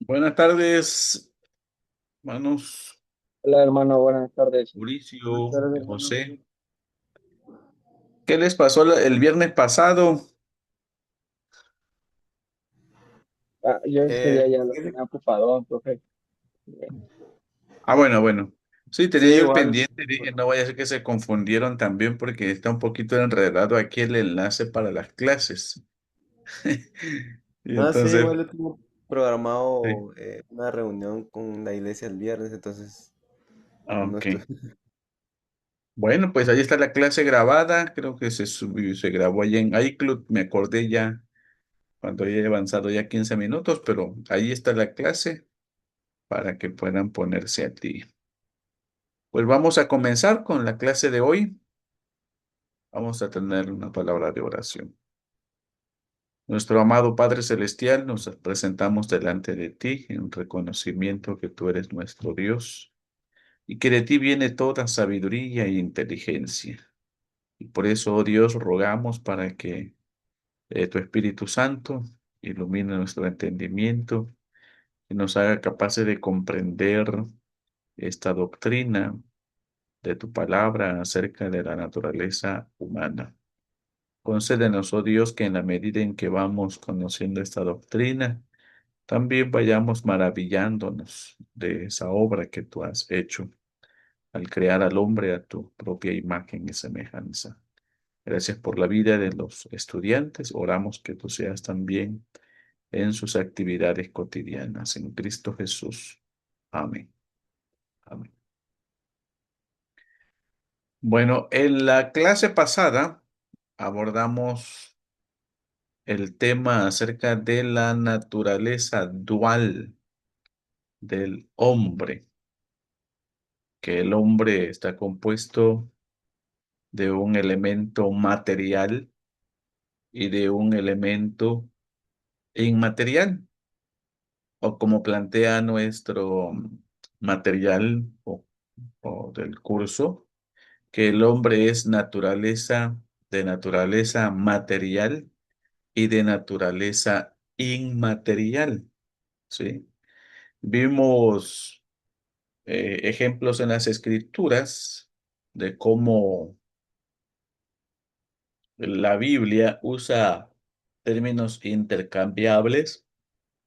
Buenas tardes, hermanos Hola hermano, buenas tardes. Buenas Mauricio tardes y hermano. José. ¿Qué les pasó el viernes pasado? Yo ese día ya lo Fíjate- tenía ocupado, profe. bueno. Sí, Sí, tenía yo el igual. pendiente, dije, no vaya a ser que se confundieron también porque está un poquito enredado aquí el enlace para las clases. Y Sí, entonces, igual yo tengo sí, programado una reunión con la iglesia el viernes, entonces no ok. estoy. Bueno, pues ahí está la clase grabada, creo que se subió, se grabó allí en iCloud, me acordé ya cuando ya he avanzado ya 15 minutos, pero ahí está la clase para que puedan ponerse a ti. Pues vamos a comenzar con la clase de hoy. Vamos a tener una palabra de oración. Nuestro amado Padre Celestial, nos presentamos delante de ti en reconocimiento que tú eres nuestro Dios y que de ti viene toda sabiduría e inteligencia. Y por eso, oh Dios, rogamos para que tu Espíritu Santo ilumine nuestro entendimiento y nos haga capaces de comprender esta doctrina de tu palabra acerca de la naturaleza humana. Concédenos, oh Dios, que en la medida en que vamos conociendo esta doctrina, también vayamos maravillándonos de esa obra que tú has hecho al crear al hombre a tu propia imagen y semejanza. Gracias por la vida de los estudiantes. Oramos que tú seas también en sus actividades cotidianas. En Cristo Jesús. Amén. Amén. Bueno, en la clase pasada abordamos el tema acerca de la naturaleza dual del hombre, que el hombre está compuesto de un elemento material y de un elemento inmaterial, o como plantea nuestro material o del curso, que el hombre es de naturaleza material y de naturaleza inmaterial, ¿sí? Vimos ejemplos en las escrituras de cómo la Biblia usa términos intercambiables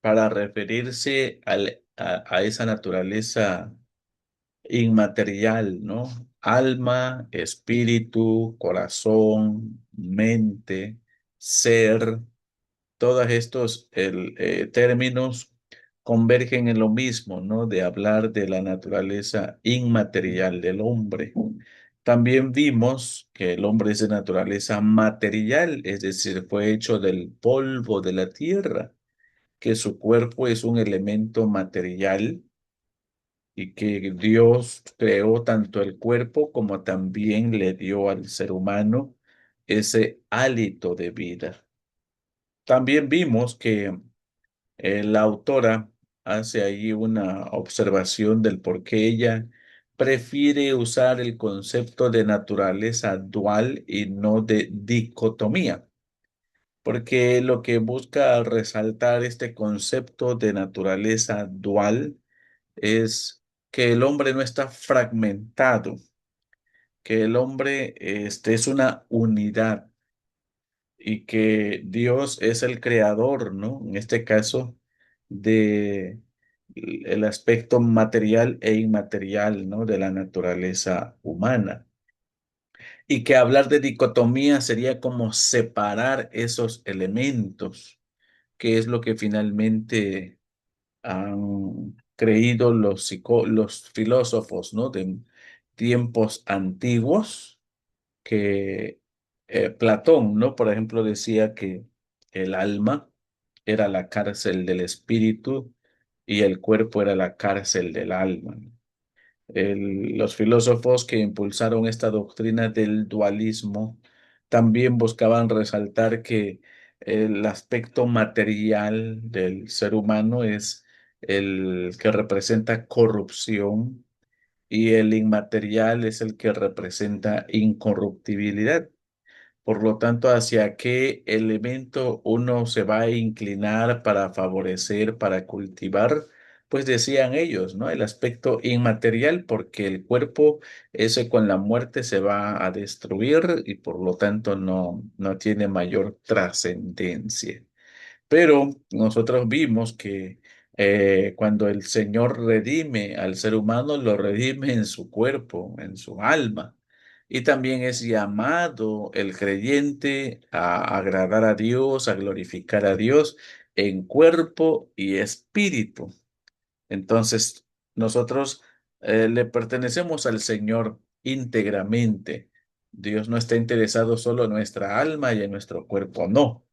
para referirse a esa naturaleza inmaterial, ¿no? Alma, espíritu, corazón, mente, ser. Todos estos términos convergen en lo mismo, ¿no? De hablar de la naturaleza inmaterial del hombre. También vimos que el hombre es de naturaleza material, es decir, fue hecho del polvo de la tierra, que su cuerpo es un elemento material y que Dios creó tanto el cuerpo como también le dio al ser humano ese hálito de vida. También vimos que la autora hace ahí una observación del por qué ella prefiere usar el concepto de naturaleza dual y no de dicotomía, porque lo que busca resaltar este concepto de naturaleza dual es que el hombre no está fragmentado, que el hombre es una unidad y que Dios es el creador, ¿no? En este caso, de el aspecto material e inmaterial, ¿no? De la naturaleza humana. Y que hablar de dicotomía sería como separar esos elementos, que es lo que finalmente han creído los filósofos, ¿no? De tiempos antiguos que Platón, ¿no? Por ejemplo, decía que el alma era la cárcel del espíritu y el cuerpo era la cárcel del alma. Los filósofos que impulsaron esta doctrina del dualismo también buscaban resaltar que el aspecto material del ser humano es el que representa corrupción y el inmaterial es el que representa incorruptibilidad. Por lo tanto, ¿hacia qué elemento uno se va a inclinar para favorecer, para cultivar? Pues decían ellos, ¿no? El aspecto inmaterial, porque el cuerpo, ese con la muerte se va a destruir y por lo tanto no tiene mayor trascendencia. Pero nosotros vimos que cuando el Señor redime al ser humano, lo redime en su cuerpo, en su alma. Y también es llamado el creyente a agradar a Dios, a glorificar a Dios en cuerpo y espíritu. Entonces, nosotros le pertenecemos al Señor íntegramente. Dios no está interesado solo en nuestra alma y en nuestro cuerpo, no,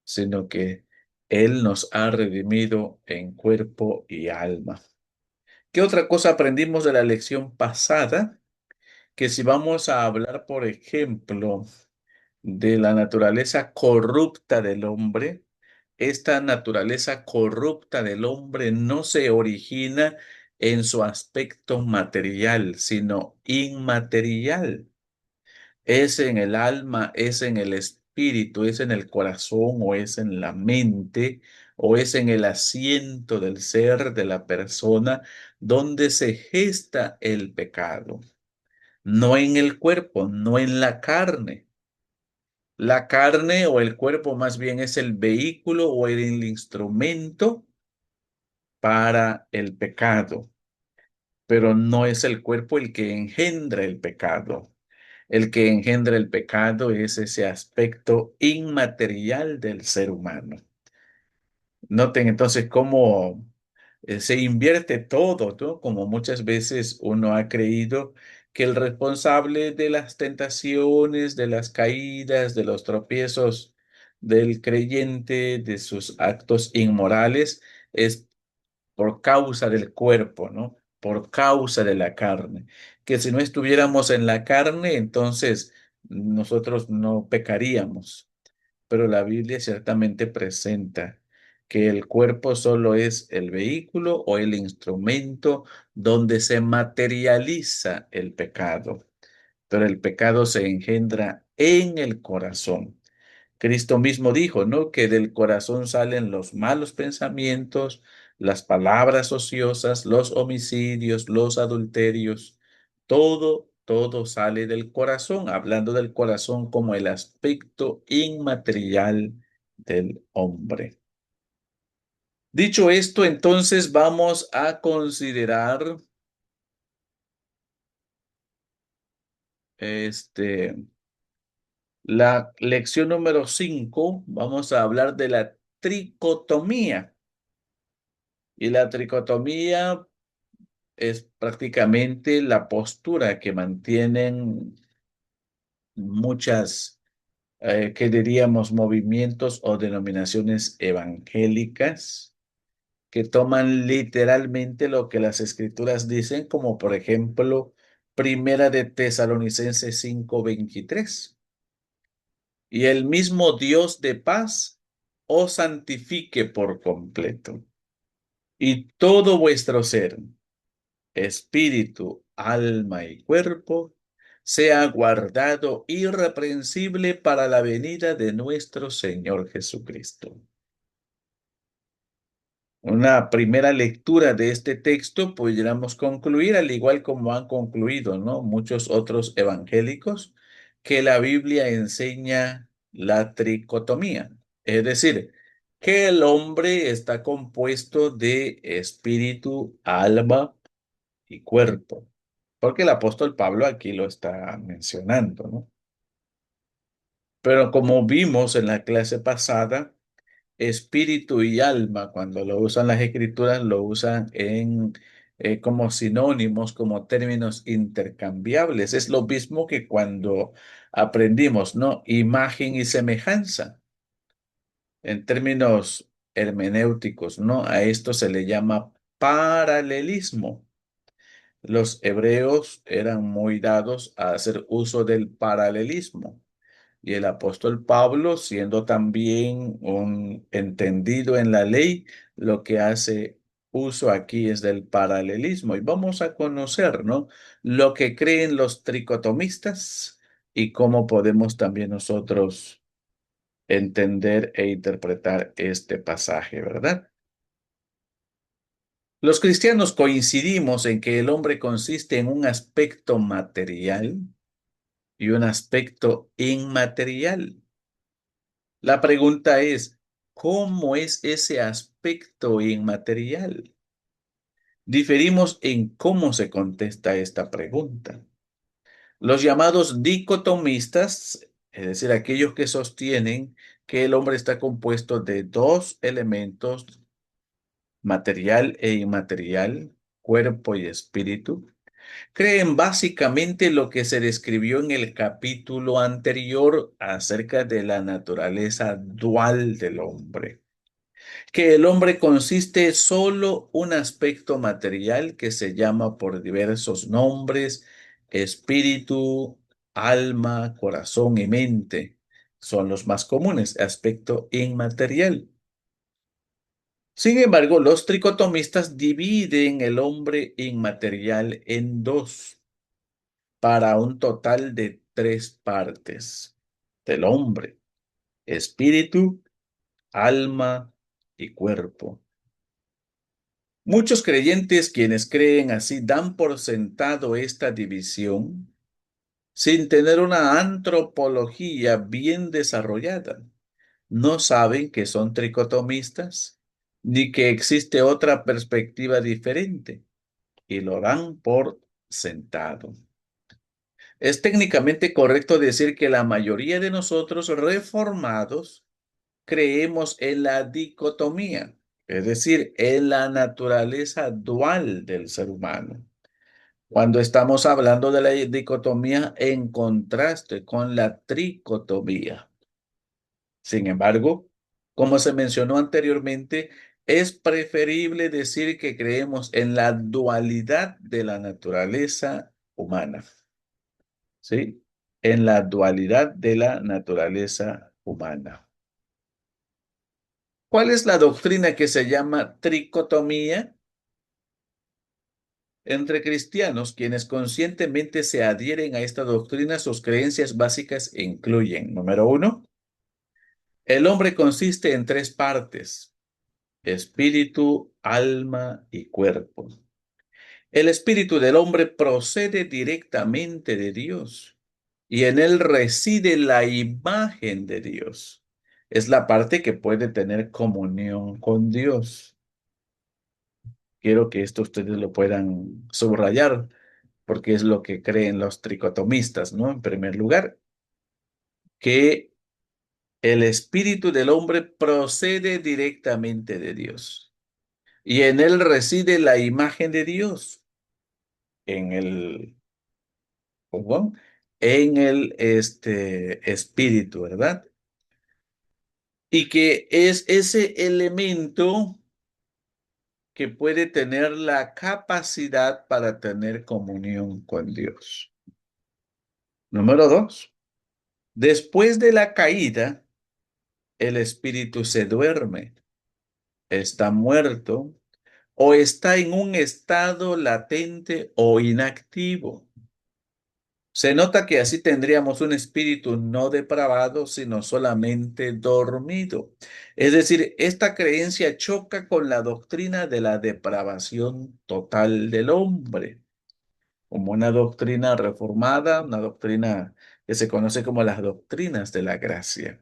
sino que Él nos ha redimido en cuerpo y alma. ¿Qué otra cosa aprendimos de la lección pasada? Que si vamos a hablar, por ejemplo, de la naturaleza corrupta del hombre, esta naturaleza corrupta del hombre no se origina en su aspecto material, sino inmaterial. Es en el alma, es en el espíritu, es en el corazón o es en la mente o es en el asiento del ser de la persona donde se gesta el pecado, no en el cuerpo, no en la carne. La carne o el cuerpo más bien es el vehículo o el instrumento para el pecado, pero no es el cuerpo el que engendra el pecado. El que engendra el pecado es ese aspecto inmaterial del ser humano. Noten entonces cómo se invierte todo, ¿no? Como muchas veces uno ha creído que el responsable de las tentaciones, de las caídas, de los tropiezos del creyente, de sus actos inmorales, es por causa del cuerpo, ¿no? Por causa de la carne. Que si no estuviéramos en la carne, entonces nosotros no pecaríamos. Pero la Biblia ciertamente presenta que el cuerpo solo es el vehículo o el instrumento donde se materializa el pecado. Pero el pecado se engendra en el corazón. Cristo mismo dijo, ¿no? Que del corazón salen los malos pensamientos, las palabras ociosas, los homicidios, los adulterios. Todo sale del corazón, hablando del corazón como el aspecto inmaterial del hombre. Dicho esto, entonces vamos a considerar este, la lección número 5. Vamos a hablar de la tricotomía. Y la tricotomía es prácticamente la postura que mantienen muchas, que diríamos, movimientos o denominaciones evangélicas que toman literalmente lo que las escrituras dicen, como por ejemplo, Primera de Tesalonicenses 5:23. Y el mismo Dios de paz os santifique por completo, y todo vuestro ser, espíritu, alma y cuerpo, sea guardado irreprensible para la venida de nuestro Señor Jesucristo. Una primera lectura de este texto pudiéramos concluir, al igual como han concluido, ¿no? Muchos otros evangélicos, que la Biblia enseña la tricotomía, es decir, que el hombre está compuesto de espíritu, alma y cuerpo, porque el apóstol Pablo aquí lo está mencionando, ¿no? Pero como vimos en la clase pasada, espíritu y alma, cuando lo usan las escrituras, lo usan en como sinónimos, como términos intercambiables. Es lo mismo que cuando aprendimos, ¿no? Imagen y semejanza. En términos hermenéuticos, ¿no? A esto se le llama paralelismo. Los hebreos eran muy dados a hacer uso del paralelismo. Y el apóstol Pablo, siendo también un entendido en la ley, lo que hace uso aquí es del paralelismo. Y vamos a conocer, ¿no? Lo que creen los tricotomistas, y cómo podemos también nosotros entender e interpretar este pasaje, ¿verdad? Los cristianos coincidimos en que el hombre consiste en un aspecto material y un aspecto inmaterial. La pregunta es, ¿cómo es ese aspecto inmaterial? Diferimos en cómo se contesta esta pregunta. Los llamados dicotomistas, es decir, aquellos que sostienen que el hombre está compuesto de dos elementos, material e inmaterial, cuerpo y espíritu, creen básicamente lo que se describió en el capítulo anterior acerca de la naturaleza dual del hombre, que el hombre consiste solo un aspecto material que se llama por diversos nombres, espíritu, alma, corazón y mente. Son los más comunes, aspecto inmaterial. Sin embargo, los tricotomistas dividen el hombre inmaterial en dos, para un total de tres partes del hombre: espíritu, alma y cuerpo. Muchos creyentes quienes creen así dan por sentado esta división sin tener una antropología bien desarrollada. No saben que son tricotomistas ni que existe otra perspectiva diferente y lo dan por sentado. Es técnicamente correcto decir que la mayoría de nosotros reformados creemos en la dicotomía, es decir, en la naturaleza dual del ser humano. Cuando estamos hablando de la dicotomía en contraste con la tricotomía. Sin embargo, como se mencionó anteriormente, es preferible decir que creemos en la dualidad de la naturaleza humana. ¿Sí? En la dualidad de la naturaleza humana. ¿Cuál es la doctrina que se llama tricotomía? Entre cristianos, quienes conscientemente se adhieren a esta doctrina, sus creencias básicas incluyen: número uno, el hombre consiste en tres partes: espíritu, alma y cuerpo. El espíritu del hombre procede directamente de Dios y en él reside la imagen de Dios. Es la parte que puede tener comunión con Dios. Quiero que esto ustedes lo puedan subrayar porque es lo que creen los tricotomistas, ¿no? En primer lugar, que el espíritu del hombre procede directamente de Dios y en él reside la imagen de Dios, en el, ¿cómo? En el espíritu, ¿verdad? Y que es ese elemento que puede tener la capacidad para tener comunión con Dios. Número dos, después de la caída, el espíritu se duerme, está muerto o está en un estado latente o inactivo. Se nota que así tendríamos un espíritu no depravado, sino solamente dormido. Es decir, esta creencia choca con la doctrina de la depravación total del hombre, como una doctrina reformada, una doctrina que se conoce como las doctrinas de la gracia.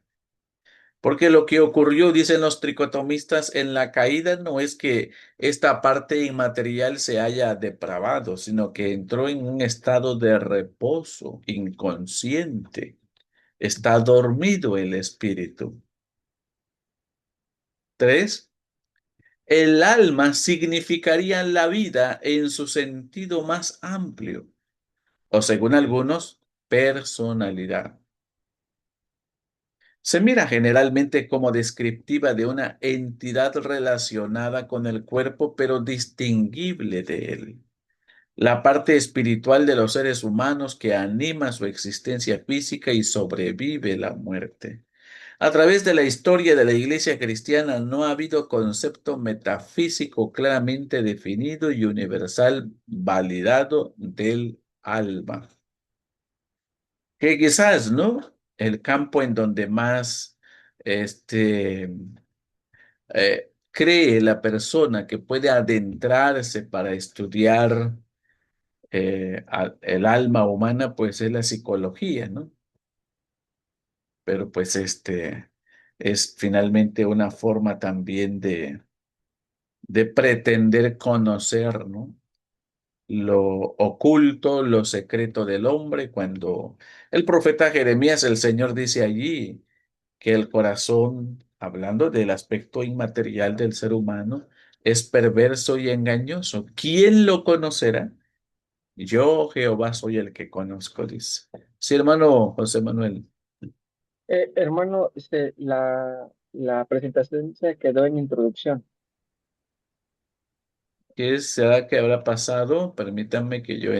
Porque lo que ocurrió, dicen los tricotomistas, en la caída no es que esta parte inmaterial se haya depravado, sino que entró en un estado de reposo inconsciente. Está dormido el espíritu. Tres, el alma significaría la vida en su sentido más amplio, o según algunos, personalidad. Se mira generalmente como descriptiva de una entidad relacionada con el cuerpo, pero distinguible de él. La parte espiritual de los seres humanos que anima su existencia física y sobrevive la muerte. A través de la historia de la Iglesia cristiana no ha habido concepto metafísico claramente definido y universal validado del alma. que quizás, ¿no? El campo en donde más cree la persona que puede adentrarse para estudiar el alma humana, pues es la psicología, ¿no? Pero pues es finalmente una forma también de pretender conocer, ¿no? Lo oculto, lo secreto del hombre, cuando el profeta Jeremías, el Señor dice allí que el corazón, hablando del aspecto inmaterial del ser humano, es perverso y engañoso. ¿Quién lo conocerá? Yo, Jehová, soy el que conozco, dice. Sí, hermano José Manuel, Hermano, la presentación se quedó en introducción. ¿qué será que habrá pasado? Permítanme que yo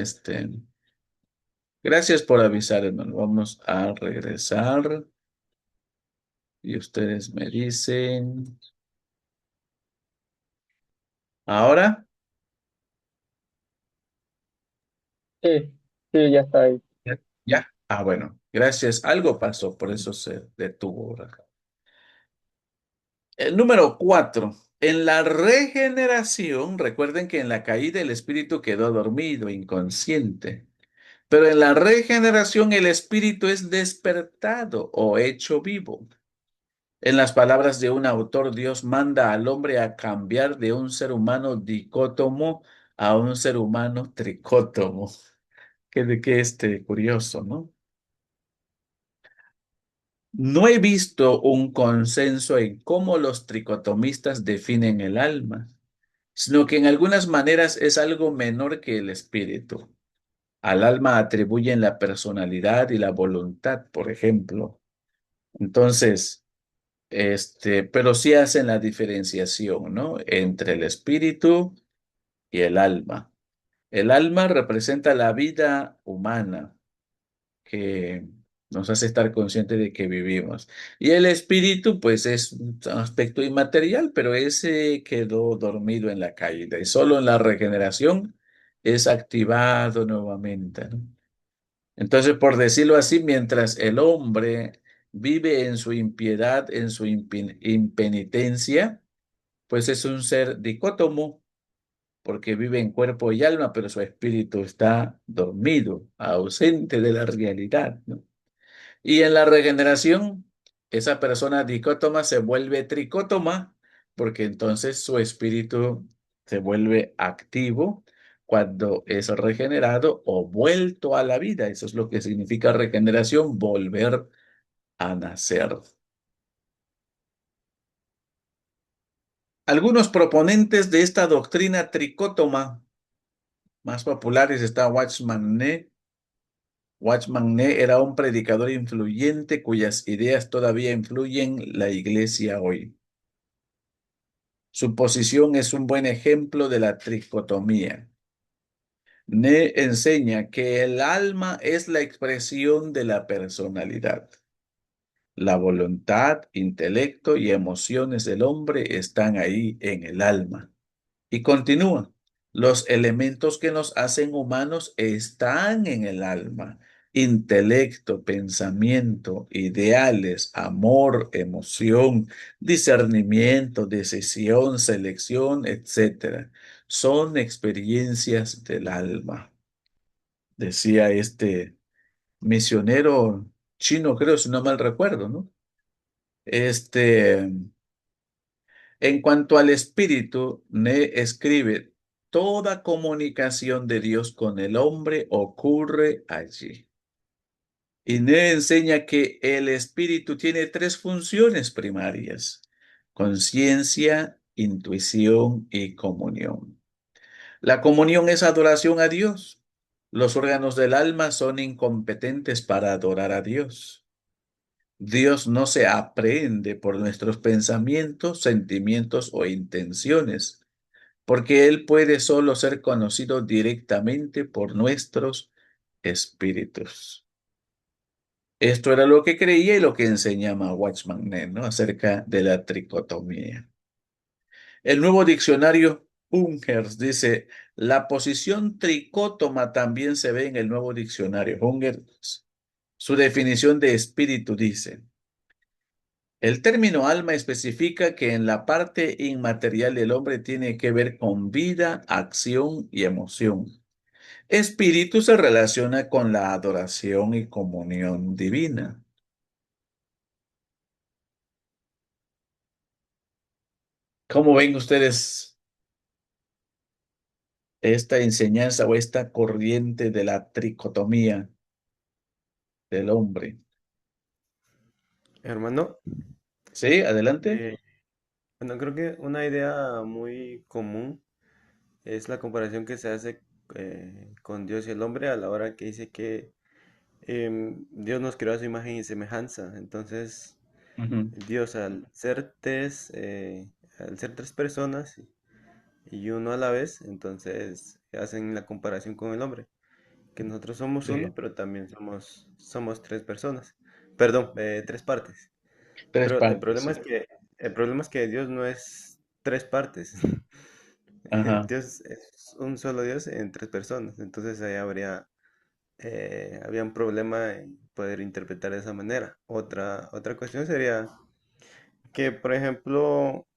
Gracias por avisar, hermano. Vamos a regresar y ustedes me dicen. ¿Ahora? Sí, sí, ya está ahí. Ya. Ya. Ah, bueno. Gracias. Algo pasó, por eso se detuvo, ¿verdad? El número 4. En la regeneración, recuerden que en la caída el espíritu quedó dormido, inconsciente. Pero en la regeneración el espíritu es despertado o hecho vivo. En las palabras de un autor, Dios manda al hombre a cambiar de un ser humano dicótomo a un ser humano tricótomo. Qué curioso, ¿no? No he visto un consenso en cómo los tricotomistas definen el alma, sino que en algunas maneras es algo menor que el espíritu. Al alma atribuyen la personalidad y la voluntad, por ejemplo. Entonces, pero sí hacen la diferenciación, ¿no? Entre el espíritu y el alma. El alma representa la vida humana que nos hace estar conscientes de que vivimos. Y el espíritu, pues, es un aspecto inmaterial, pero ese quedó dormido en la caída y solo en la regeneración es activado nuevamente, ¿no? Entonces, por decirlo así, mientras el hombre vive en su impiedad, en su impenitencia, pues es un ser dicótomo, porque vive en cuerpo y alma, pero su espíritu está dormido, ausente de la realidad, ¿no? Y en la regeneración, esa persona dicótoma se vuelve tricótoma, porque entonces su espíritu se vuelve activo cuando es regenerado o vuelto a la vida. Eso es lo que significa regeneración, volver a nacer. Algunos proponentes de esta doctrina tricótoma más populares está Watchman Nee. Watchman Nee era un predicador influyente cuyas ideas todavía influyen la iglesia hoy. Su posición es un buen ejemplo de la tricotomía. Nee enseña que el alma es la expresión de la personalidad. La voluntad, intelecto y emociones del hombre están ahí en el alma. Y continúa, los elementos que nos hacen humanos están en el alma. Intelecto, pensamiento, ideales, amor, emoción, discernimiento, decisión, selección, etcétera. Son experiencias del alma. Decía este misionero chino, creo, si no mal recuerdo, ¿no? Este, En cuanto al espíritu, Ne escribe, toda comunicación de Dios con el hombre ocurre allí. Y Ne enseña que el espíritu tiene tres funciones primarias: conciencia, intuición y comunión. La comunión es adoración a Dios. Los órganos del alma son incompetentes para adorar a Dios. Dios no se aprehende por nuestros pensamientos, sentimientos o intenciones, porque Él puede solo ser conocido directamente por nuestros espíritus. Esto era lo que creía y lo que enseñaba Watchman Nee, ¿no? Acerca de la tricotomía. El nuevo diccionario Ungers dice, la posición tricótoma también se ve en el nuevo diccionario Ungers. Su definición de espíritu dice, el término alma especifica que en la parte inmaterial del hombre tiene que ver con vida, acción y emoción. Espíritu se relaciona con la adoración y comunión divina. ¿Cómo ven ustedes esta enseñanza o esta corriente de la tricotomía del hombre? Hermano, Sí, adelante. eh, bueno, creo que una idea muy común es la comparación que se hace con Dios y el hombre a la hora que dice que Dios nos creó a su imagen y semejanza. Entonces, Ujú. Dios al ser tres personas y uno a la vez, entonces hacen la comparación con el hombre, que nosotros somos uno, Sí, pero también somos tres personas. Perdón, tres partes. tres Pero partes, sí. el problema es que Dios no es tres partes. Ajá. Dios es un solo Dios en tres personas. Entonces ahí habría un problema en poder interpretar de esa manera. Otra cuestión sería que, por ejemplo,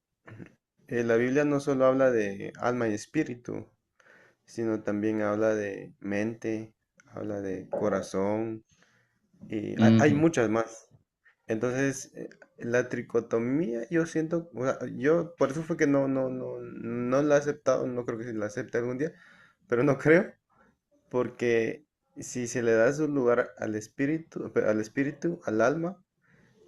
la Biblia no solo habla de alma y espíritu, sino también habla de mente, habla de corazón, y hay Ujú. muchas más. Entonces, la tricotomía, yo siento, o sea, yo por eso fue que no la he aceptado, no creo que se la acepte algún día, pero no creo, porque si se le da su lugar al espíritu, al alma,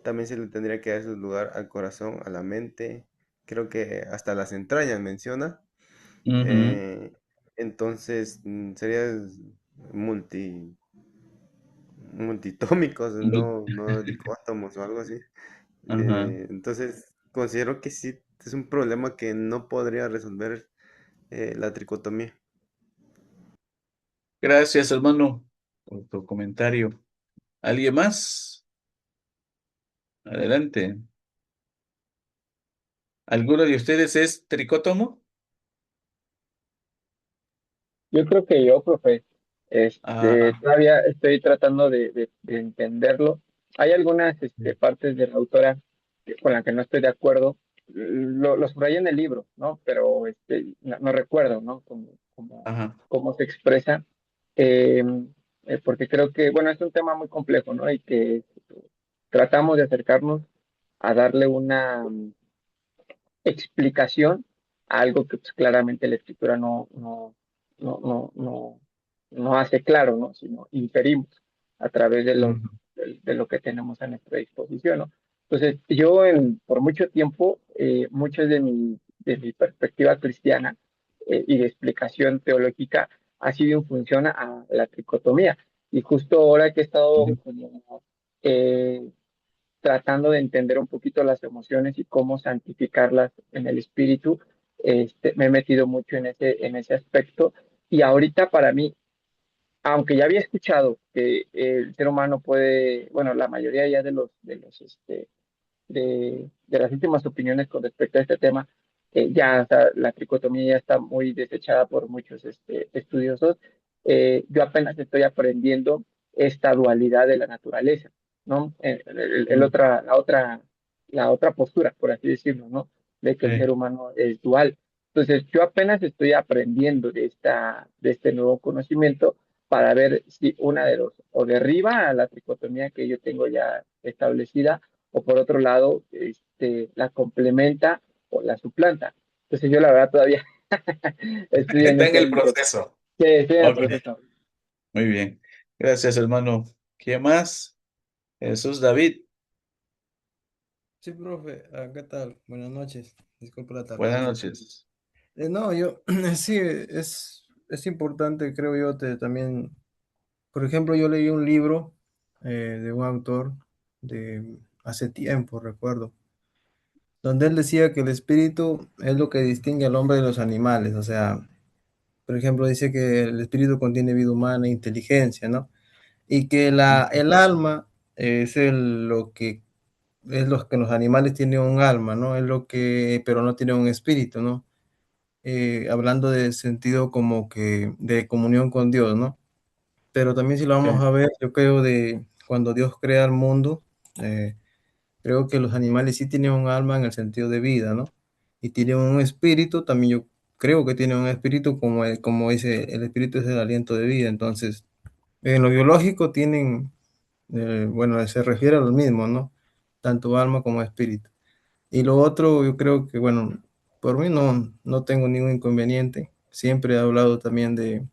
también se le tendría que dar su lugar al corazón, a la mente, creo que hasta las entrañas menciona. Ujú. eh, entonces, sería multi, multitómicos, no dicótomos o algo así. Ajá. Entonces, considero que sí es un problema que no podría resolver la tricotomía. Gracias, hermano, por tu comentario. ¿Alguien más? Adelante. ¿Alguno de ustedes es tricótomo? Yo creo que yo, profe, Ah, todavía estoy tratando de entenderlo. Hay algunas partes de la autora con la que no estoy de acuerdo. Lo subrayé en el libro, ¿no? Pero no recuerdo, ¿no? ajá. Cómo se expresa. Eh, Porque creo que, bueno, es un tema muy complejo, ¿no? Y que tratamos de acercarnos a darle una explicación a algo que pues, claramente la escritura no hace claro, ¿no? Sino inferimos a través Ujú. de lo que tenemos a nuestra disposición, ¿no? Entonces, por mucho tiempo, mucho de mi perspectiva cristiana y de explicación teológica ha sido en función a la tricotomía. Y justo ahora que he estado Ujú. como, eh, tratando de entender un poquito las emociones y cómo santificarlas en el espíritu. Me he metido mucho en ese aspecto y ahorita para mí, aunque ya había escuchado que el ser humano puede, bueno, la mayoría ya de las últimas opiniones con respecto a este tema, ya o sea, la tricotomía ya está muy desechada por muchos estudiosos. Yo apenas estoy aprendiendo esta dualidad de la naturaleza, ¿no? Ujú. La otra postura, por así decirlo, ¿no? De que el ser Sí. humano es dual. Entonces, yo apenas estoy aprendiendo de este nuevo conocimiento para ver si una de dos o derriba a la tricotomía que yo tengo ya establecida o por otro lado, la complementa o la suplanta. Entonces yo la verdad todavía estoy en Está en ese el inter. proceso. Sí, estoy en el Ok, proceso. muy bien. Gracias, hermano. ¿Quién más? Jesús David. Sí, profe, ¿qué tal? Buenas noches. Disculpe la Buenas tardanza. noches. No, yo sí, es importante, creo yo, también, por ejemplo, yo leí un libro de un autor de hace tiempo, recuerdo, donde él decía que el espíritu es lo que distingue al hombre de los animales, o sea, por ejemplo, dice que el espíritu contiene vida humana e inteligencia, ¿no? Y que el alma es lo que los animales tienen un alma, ¿no? Es lo que, pero no tienen un espíritu, ¿no? Hablando de sentido como que de comunión con Dios, ¿no? Pero también si lo Sí. vamos a ver, yo creo cuando Dios crea el mundo, eh, creo que los animales sí tienen un alma en el sentido de vida, ¿no? Y tienen un espíritu, también yo creo que tienen un espíritu como, como dice, el espíritu es el aliento de vida. Entonces, en lo biológico tienen, bueno, se refiere a lo mismo, ¿no? Tanto alma como espíritu. Y lo otro, yo creo que, bueno, por mí no tengo ningún inconveniente. Siempre he hablado también de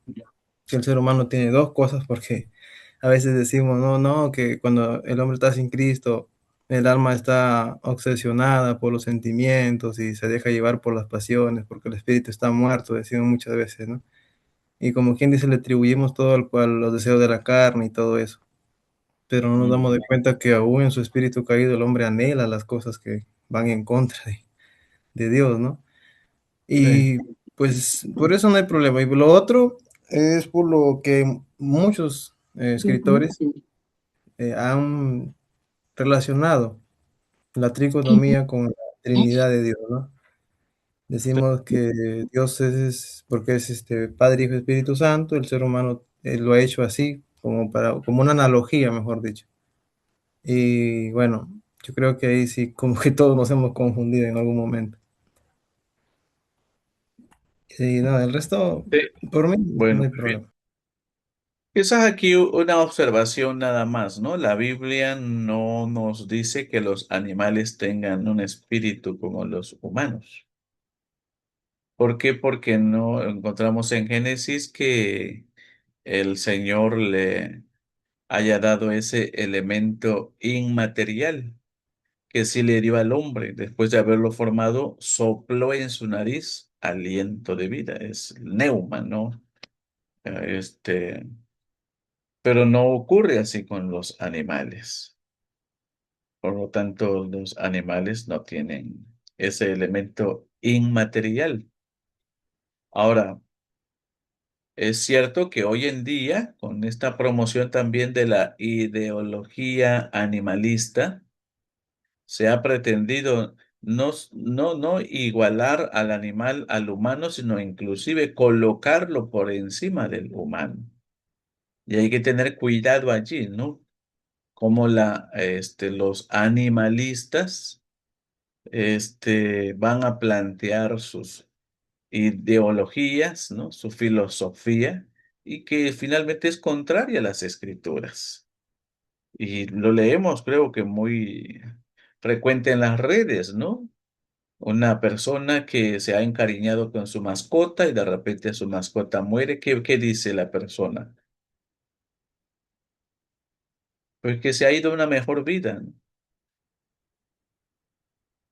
que el ser humano tiene dos cosas, porque a veces decimos, no, que cuando el hombre está sin Cristo, el alma está obsesionada por los sentimientos y se deja llevar por las pasiones, porque el espíritu está muerto, decimos muchas veces, ¿no? Y como quien dice, le atribuimos todo al cual los deseos de la carne y todo eso, pero no nos damos de Ujú. cuenta que aún en su espíritu caído el hombre anhela las cosas que van en contra de Dios, ¿no? Sí. Y pues por eso no hay problema. Y lo otro es por lo que muchos escritores han relacionado la tricotomía con la Trinidad de Dios, ¿no? Decimos que Dios es, porque es Padre, Hijo y Espíritu Santo, el ser humano lo ha hecho así, como para, como una analogía, mejor dicho. Y bueno, yo creo que ahí sí, como que todos nos hemos confundido en algún momento. Y no, el resto, Sí. por mí, no Bueno, hay muy bien. problema. Quizás aquí una observación nada más, ¿no? La Biblia no nos dice que los animales tengan un espíritu como los humanos. ¿Por qué? Porque no encontramos en Génesis que el Señor le haya dado ese elemento inmaterial que sí le dio al hombre. Después de haberlo formado, sopló en su nariz aliento de vida. Es neuma, ¿no? Este, pero no ocurre así con los animales. Por lo tanto, los animales no tienen ese elemento inmaterial. Ahora, es cierto que hoy en día, con esta promoción también de la ideología animalista, se ha pretendido no igualar al animal al humano, sino inclusive colocarlo por encima del humano. Y hay que tener cuidado allí, ¿no? Como los animalistas van a plantear sus ideologías, ¿no? Su filosofía, y que finalmente es contraria a las escrituras. Y lo leemos, creo que muy frecuente en las redes, ¿no? Una persona que se ha encariñado con su mascota y de repente su mascota muere. ¿Qué dice la persona? Pues que se ha ido a una mejor vida, ¿no?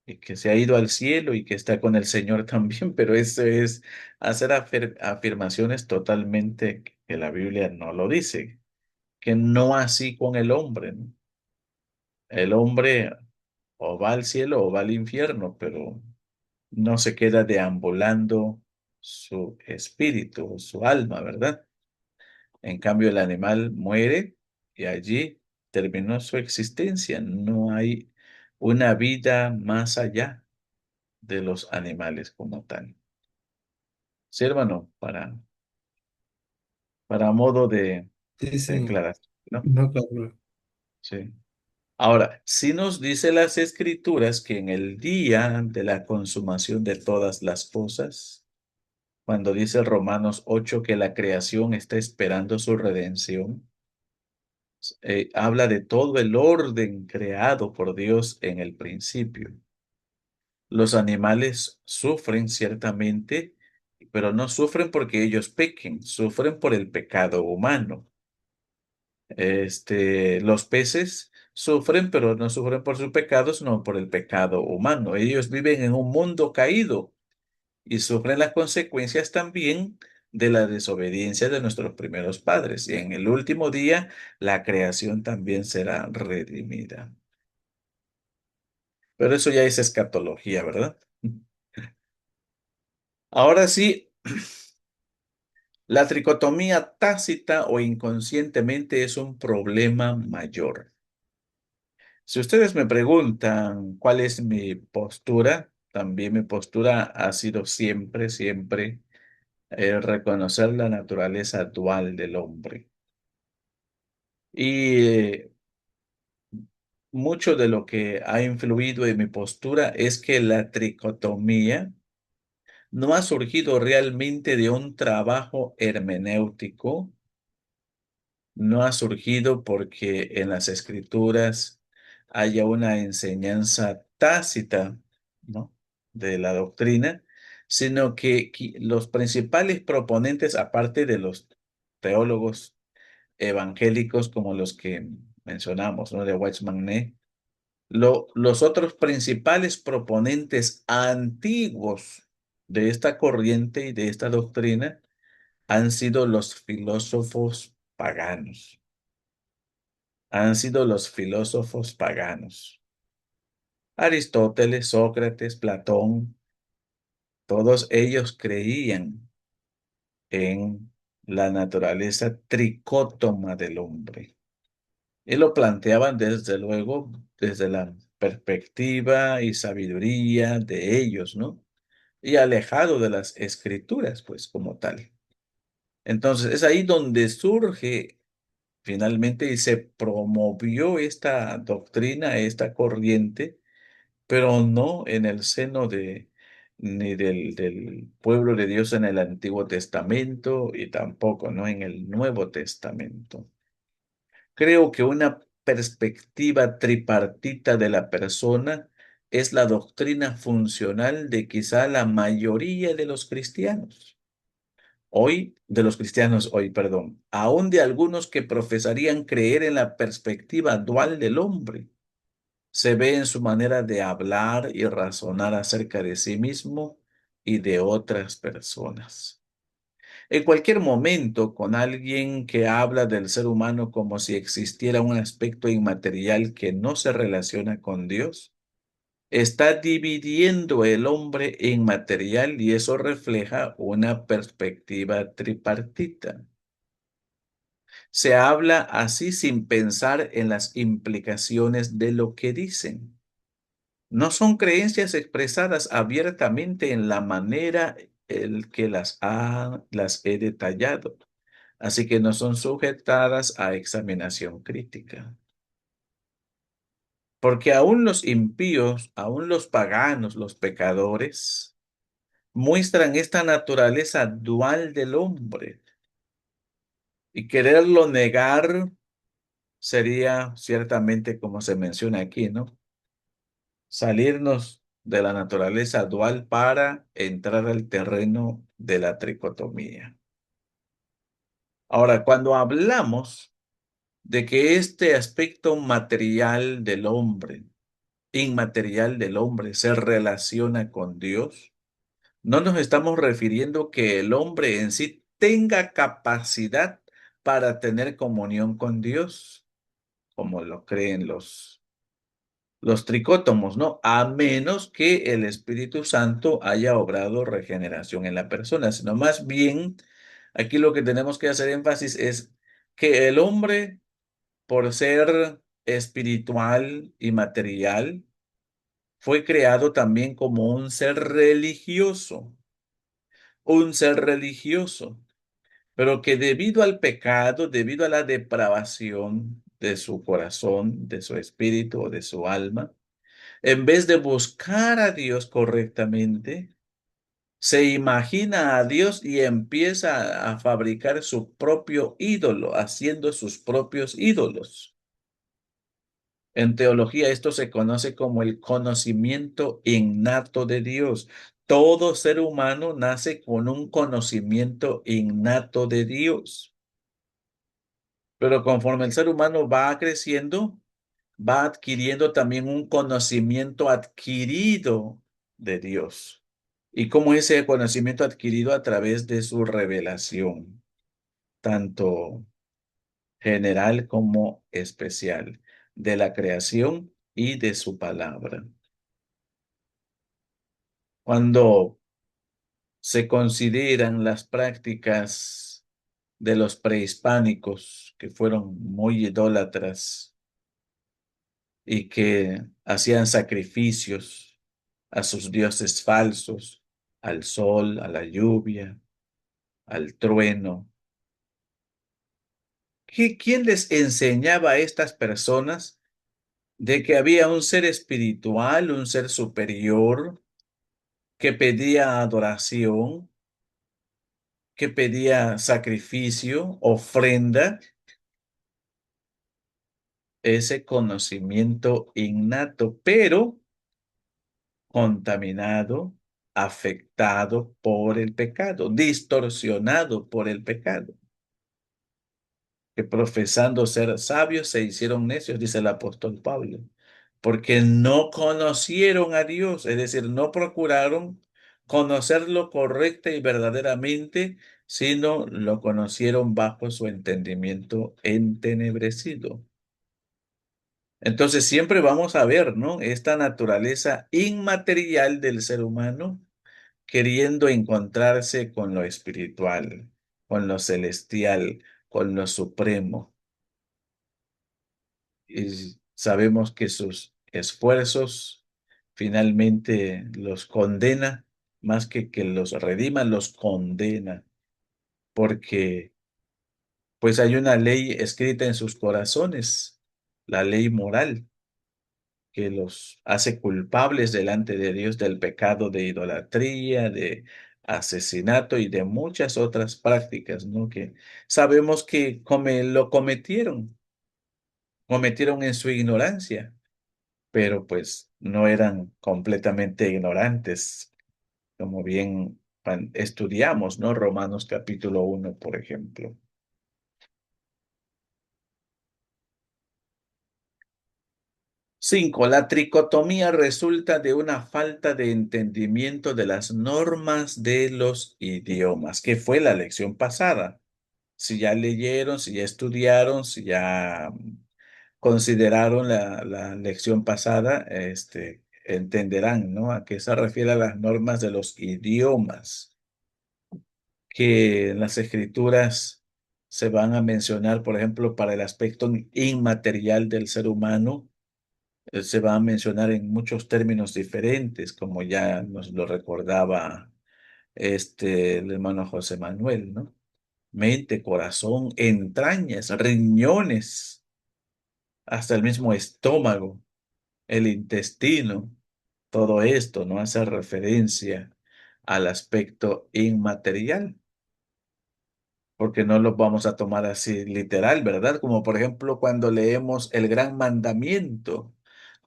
Y que se ha ido al cielo y que está con el Señor también, pero eso es hacer afirmaciones totalmente que la Biblia no lo dice, que no así con el hombre, ¿no? El hombre o va al cielo o va al infierno, pero no se queda deambulando su espíritu, su alma, ¿verdad? En cambio, el animal muere y allí terminó su existencia. No hay una vida más allá de los animales como tal. Sí, hermano, para modo Sí, de sí, aclaración, ¿no? no, claro. Sí. Ahora, sí nos dice las escrituras que en el día de la consumación de todas las cosas, cuando dice Romanos 8 que la creación está esperando su redención, habla de todo el orden creado por Dios en el principio. Los animales sufren ciertamente, pero no sufren porque ellos pequen, sufren por el pecado humano. Los peces sufren, pero no sufren por sus pecados, sino por el pecado humano. Ellos viven en un mundo caído y sufren las consecuencias también de la desobediencia de nuestros primeros padres. Y en el último día, la creación también será redimida. Pero eso ya es escatología, ¿verdad? Ahora sí, la tricotomía tácita o inconscientemente es un problema mayor. Si ustedes me preguntan cuál es mi postura, también mi postura ha sido siempre reconocer la naturaleza dual del hombre. Y mucho de lo que ha influido en mi postura es que la tricotomía no ha surgido realmente de un trabajo hermenéutico, no ha surgido porque en las escrituras haya una enseñanza tácita, ¿no?, de la doctrina, sino que los principales proponentes, aparte de los teólogos evangélicos como los que mencionamos, ¿no?, de Weizmann, los otros principales proponentes antiguos de esta corriente y de esta doctrina han sido los filósofos paganos. Han sido los filósofos paganos. Aristóteles, Sócrates, Platón, todos ellos creían en la naturaleza tricótoma del hombre. Y lo planteaban desde luego desde la perspectiva y sabiduría de ellos, ¿no? Y alejado de las escrituras, pues como tal. Entonces es ahí donde surge finalmente y se promovió esta doctrina, esta corriente, pero no en el seno de ni del pueblo de Dios en el Antiguo Testamento y tampoco, ¿no?, en el Nuevo Testamento. Creo que una perspectiva tripartita de la persona es la doctrina funcional de quizá la mayoría de los cristianos. Hoy, perdón, aún de algunos que profesarían creer en la perspectiva dual del hombre. Se ve en su manera de hablar y razonar acerca de sí mismo y de otras personas. En cualquier momento, con alguien que habla del ser humano como si existiera un aspecto inmaterial que no se relaciona con Dios, está dividiendo el hombre en material y eso refleja una perspectiva tripartita. Se habla así sin pensar en las implicaciones de lo que dicen. No son creencias expresadas abiertamente en la manera en que las he detallado, así que no son sujetadas a examinación crítica. Porque aún los impíos, aún los paganos, los pecadores, muestran esta naturaleza dual del hombre. Y quererlo negar sería ciertamente, como se menciona aquí, ¿no?, salirnos de la naturaleza dual para entrar al terreno de la tricotomía. Ahora, cuando hablamos de que este aspecto material del hombre, inmaterial del hombre, se relaciona con Dios, no nos estamos refiriendo que el hombre en sí tenga capacidad para tener comunión con Dios, como lo creen los tricótomos, ¿no? A menos que el Espíritu Santo haya obrado regeneración en la persona, sino más bien, aquí lo que tenemos que hacer énfasis es que el hombre, por ser espiritual y material, fue creado también como un ser religioso, pero que debido al pecado, debido a la depravación de su corazón, de su espíritu o de su alma, en vez de buscar a Dios correctamente, se imagina a Dios y empieza a fabricar su propio ídolo, haciendo sus propios ídolos. En teología esto se conoce como el conocimiento innato de Dios. Todo ser humano nace con un conocimiento innato de Dios. Pero conforme el ser humano va creciendo, va adquiriendo también un conocimiento adquirido de Dios. Y como ese conocimiento adquirido a través de su revelación, tanto general como especial, de la creación y de su palabra. Cuando se consideran las prácticas de los prehispánicos, que fueron muy idólatras y que hacían sacrificios a sus dioses falsos, al sol, a la lluvia, al trueno. ¿Quién les enseñaba a estas personas de que había un ser espiritual, un ser superior, que pedía adoración, que pedía sacrificio, ofrenda, ese conocimiento innato, pero contaminado, afectado por el pecado, distorsionado por el pecado, que profesando ser sabios se hicieron necios, dice el apóstol Pablo, porque no conocieron a Dios, es decir, no procuraron conocerlo correcta y verdaderamente, sino lo conocieron bajo su entendimiento entenebrecido. Entonces siempre vamos a ver, ¿no? Esta naturaleza inmaterial del ser humano queriendo encontrarse con lo espiritual, con lo celestial, con lo supremo. Y sabemos que sus esfuerzos finalmente los condena, más que los redima, los condena, porque pues hay una ley escrita en sus corazones, la ley moral, que los hace culpables delante de Dios del pecado de idolatría, de asesinato y de muchas otras prácticas, ¿no? Que sabemos que lo cometieron en su ignorancia, pero pues no eran completamente ignorantes, como bien estudiamos, ¿no? Romanos capítulo 1, por ejemplo. 5. La tricotomía resulta de una falta de entendimiento de las normas de los idiomas, que fue la lección pasada. Si ya leyeron, si ya estudiaron, si ya consideraron la lección pasada, entenderán, ¿no? A qué se refiere a las normas de los idiomas, que en las escrituras se van a mencionar, por ejemplo, para el aspecto inmaterial del ser humano se va a mencionar en muchos términos diferentes, como ya nos lo recordaba el hermano José Manuel, ¿no? Mente, corazón, entrañas, riñones, hasta el mismo estómago, el intestino, todo esto no hace referencia al aspecto inmaterial, porque no lo vamos a tomar así literal, ¿verdad? Como por ejemplo cuando leemos el gran mandamiento,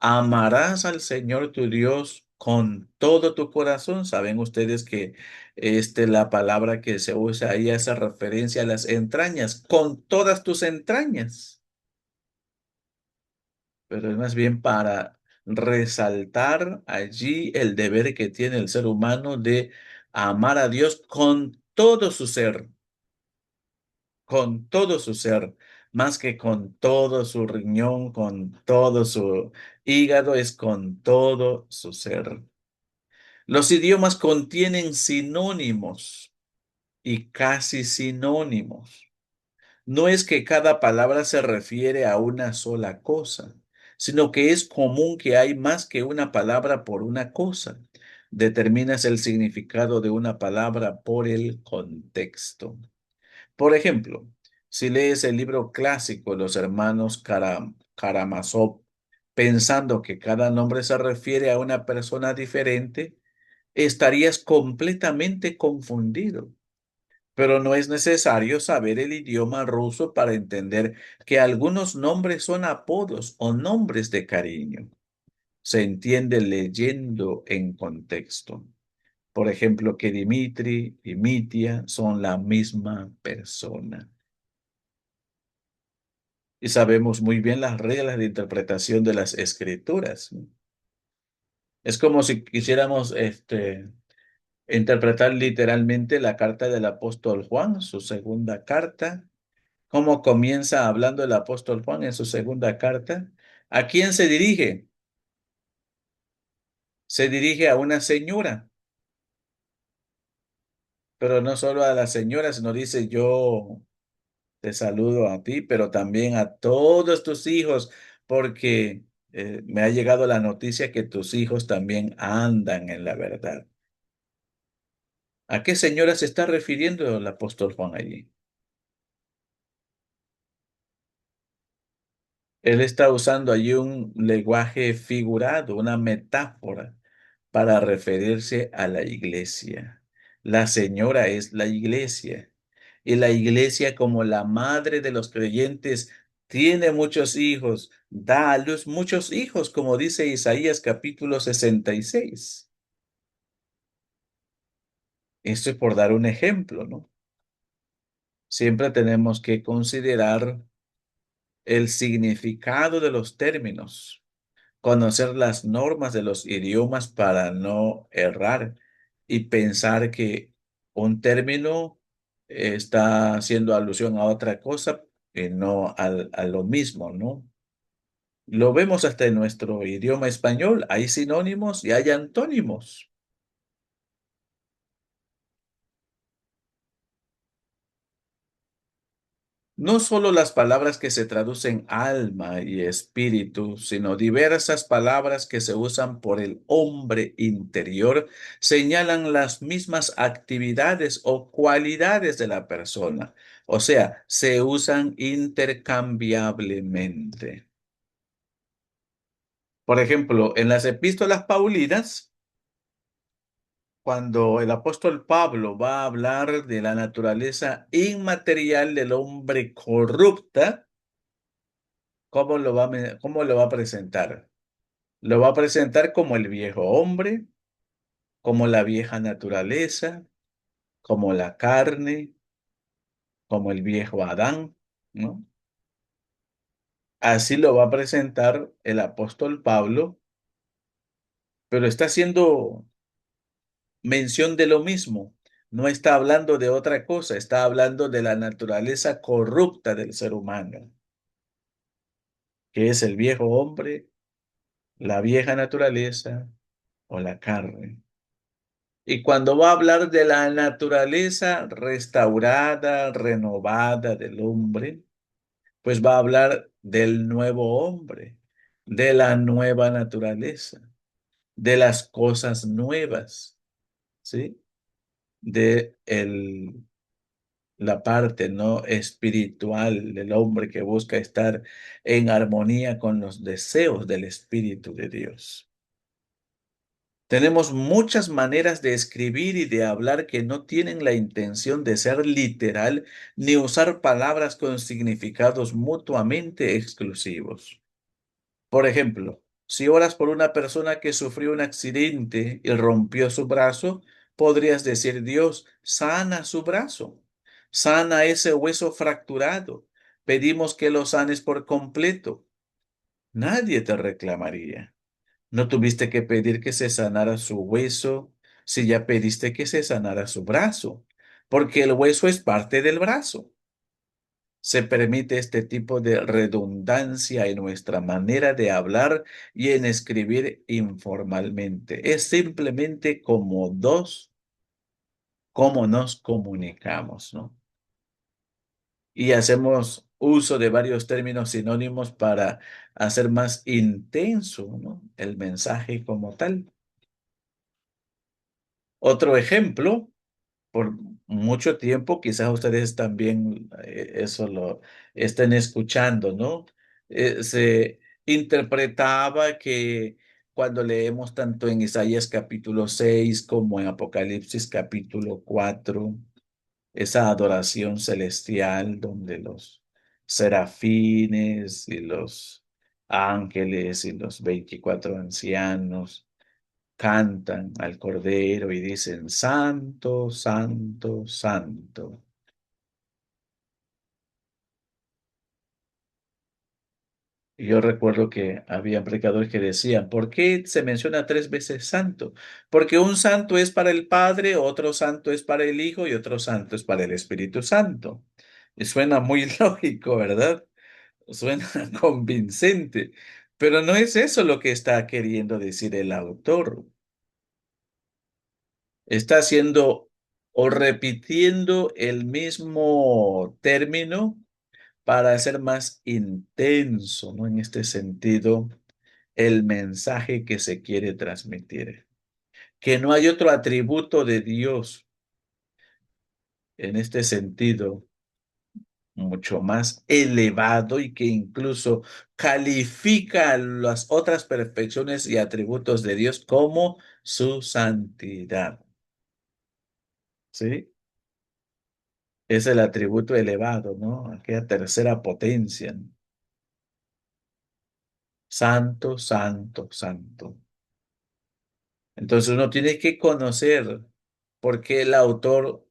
amarás al Señor tu Dios con todo tu corazón. Saben ustedes que la palabra que se usa ahí hace referencia a las entrañas, con todas tus entrañas, pero es más bien para resaltar allí el deber que tiene el ser humano de amar a Dios con todo su ser, más que con todo su riñón, con todo su hígado, es con todo su ser. Los idiomas contienen sinónimos y casi sinónimos. No es que cada palabra se refiere a una sola cosa, sino que es común que hay más que una palabra por una cosa. Determinas el significado de una palabra por el contexto. Por ejemplo, si lees el libro clásico de los hermanos Karamazov, pensando que cada nombre se refiere a una persona diferente, estarías completamente confundido. Pero no es necesario saber el idioma ruso para entender que algunos nombres son apodos o nombres de cariño. Se entiende leyendo en contexto. Por ejemplo, que Dimitri y Mitya son la misma persona. Y sabemos muy bien las reglas de interpretación de las escrituras. Es como si quisiéramos interpretar literalmente la carta del apóstol Juan, su segunda carta. ¿Cómo comienza hablando el apóstol Juan en su segunda carta? ¿A quién se dirige? Se dirige a una señora, pero no solo a la señora, sino dice yo te saludo a ti, pero también a todos tus hijos, porque me ha llegado la noticia que tus hijos también andan en la verdad. ¿A qué señora se está refiriendo el apóstol Juan allí? Él está usando allí un lenguaje figurado, una metáfora para referirse a la iglesia. La señora es la iglesia y la iglesia como la madre de los creyentes tiene muchos hijos, da a luz muchos hijos, como dice Isaías capítulo 66. Esto es por dar un ejemplo, ¿no? Siempre tenemos que considerar el significado de los términos, conocer las normas de los idiomas para no errar y pensar que un término está haciendo alusión a otra cosa y no a lo mismo, ¿no? Lo vemos hasta en nuestro idioma español, hay sinónimos y hay antónimos. No solo las palabras que se traducen alma y espíritu, sino diversas palabras que se usan por el hombre interior señalan las mismas actividades o cualidades de la persona. O sea, se usan intercambiablemente. Por ejemplo, en las epístolas paulinas, cuando el apóstol Pablo va a hablar de la naturaleza inmaterial del hombre corrupta, cómo lo va a presentar? Lo va a presentar como el viejo hombre, como la vieja naturaleza, como la carne, como el viejo Adán, ¿no? Así lo va a presentar el apóstol Pablo, pero está haciendo mención de lo mismo. No está hablando de otra cosa, está hablando de la naturaleza corrupta del ser humano, que es el viejo hombre, la vieja naturaleza o la carne. Y cuando va a hablar de la naturaleza restaurada, renovada del hombre, pues va a hablar del nuevo hombre, de la nueva naturaleza, de las cosas nuevas, ¿sí? De la parte no espiritual del hombre que busca estar en armonía con los deseos del Espíritu de Dios. Tenemos muchas maneras de escribir y de hablar que no tienen la intención de ser literal ni usar palabras con significados mutuamente exclusivos. Por ejemplo, si oras por una persona que sufrió un accidente y rompió su brazo, podrías decir: Dios, sana su brazo, sana ese hueso fracturado. Pedimos que lo sanes por completo. Nadie te reclamaría. No tuviste que pedir que se sanara su hueso si ya pediste que se sanara su brazo, porque el hueso es parte del brazo. Se permite este tipo de redundancia en nuestra manera de hablar y en escribir informalmente. Es simplemente como cómo nos comunicamos, ¿no? Y hacemos uso de varios términos sinónimos para hacer más intenso, ¿no?, el mensaje como tal. Otro ejemplo, por mucho tiempo, quizás ustedes también eso lo estén escuchando, ¿no? Se interpretaba que cuando leemos tanto en Isaías capítulo 6 como en Apocalipsis capítulo 4, esa adoración celestial donde los serafines y los ángeles y los 24 ancianos cantan al Cordero y dicen: Santo, Santo, Santo. Y yo recuerdo que había predicadores que decían: ¿por qué se menciona tres veces santo? Porque un santo es para el Padre, otro santo es para el Hijo y otro santo es para el Espíritu Santo. Y suena muy lógico, ¿verdad? Suena convincente, pero no es eso lo que está queriendo decir el autor. Está haciendo o repitiendo el mismo término para hacer más intenso, ¿no? En este sentido, el mensaje que se quiere transmitir. Que no hay otro atributo de Dios en este sentido mucho más elevado y que incluso califica las otras perfecciones y atributos de Dios como su santidad. ¿Sí? Es el atributo elevado, ¿no? Aquella tercera potencia. Santo, santo, santo. Entonces uno tiene que conocer por qué el autor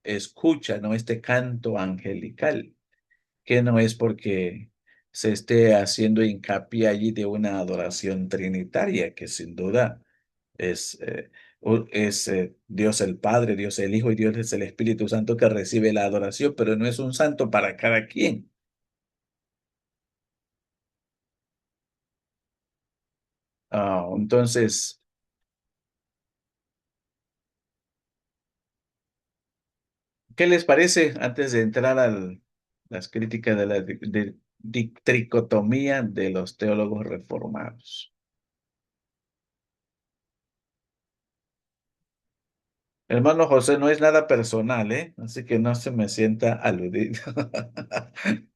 escucha, ¿no? Este canto angelical, que no es porque se esté haciendo hincapié allí de una adoración trinitaria, que sin duda es, Dios el Padre, Dios el Hijo y Dios es el Espíritu Santo que recibe la adoración, pero no es un santo para cada quien. Entonces, ¿qué les parece antes de entrar a las críticas de la tricotomía de los teólogos reformados? Hermano José, no es nada personal, ¿eh? Así que no se me sienta aludido.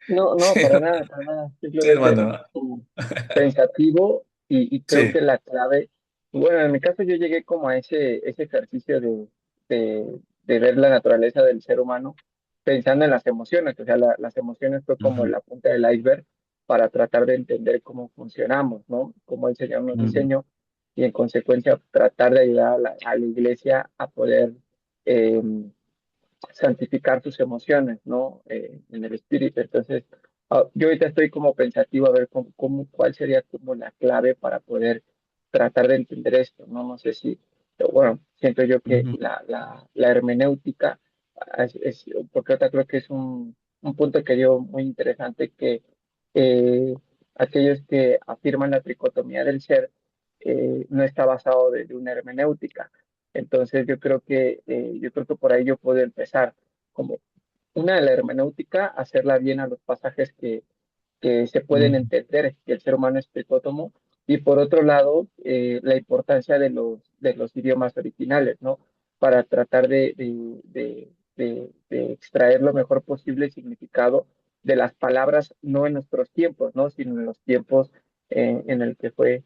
No, no, Sí, para nada, para nada. sí, Simplemente me hermano. quedé como pensativo y creo Sí. que la clave, bueno, en mi caso yo llegué como a ese ejercicio de ver la naturaleza del ser humano pensando en las emociones, o sea, las emociones fue como Ujú, la punta del iceberg para tratar de entender cómo funcionamos, ¿no? Cómo el Señor nos ujú, diseñó y en consecuencia tratar de ayudar a la iglesia a poder eh, santificar tus emociones, ¿no? En el espíritu. Entonces, yo ahorita estoy como pensativo a ver cuál sería como la clave para poder tratar de entender esto, ¿no? No sé si, pero bueno, siento yo que ujú, la hermenéutica porque otra creo que es un punto que dio muy interesante que eh, aquellos que afirman la tricotomía del ser no está basado de una hermenéutica. Entonces yo creo que por ahí yo puedo empezar como una de la hermenéutica, hacerla bien a los pasajes que se pueden ujú. entender que el ser humano es pecótomo, y por otro lado, la importancia de los idiomas originales, ¿no? Para tratar de extraer lo mejor posible el significado de las palabras, no en nuestros tiempos, ¿no? Sino en los tiempos en el que fue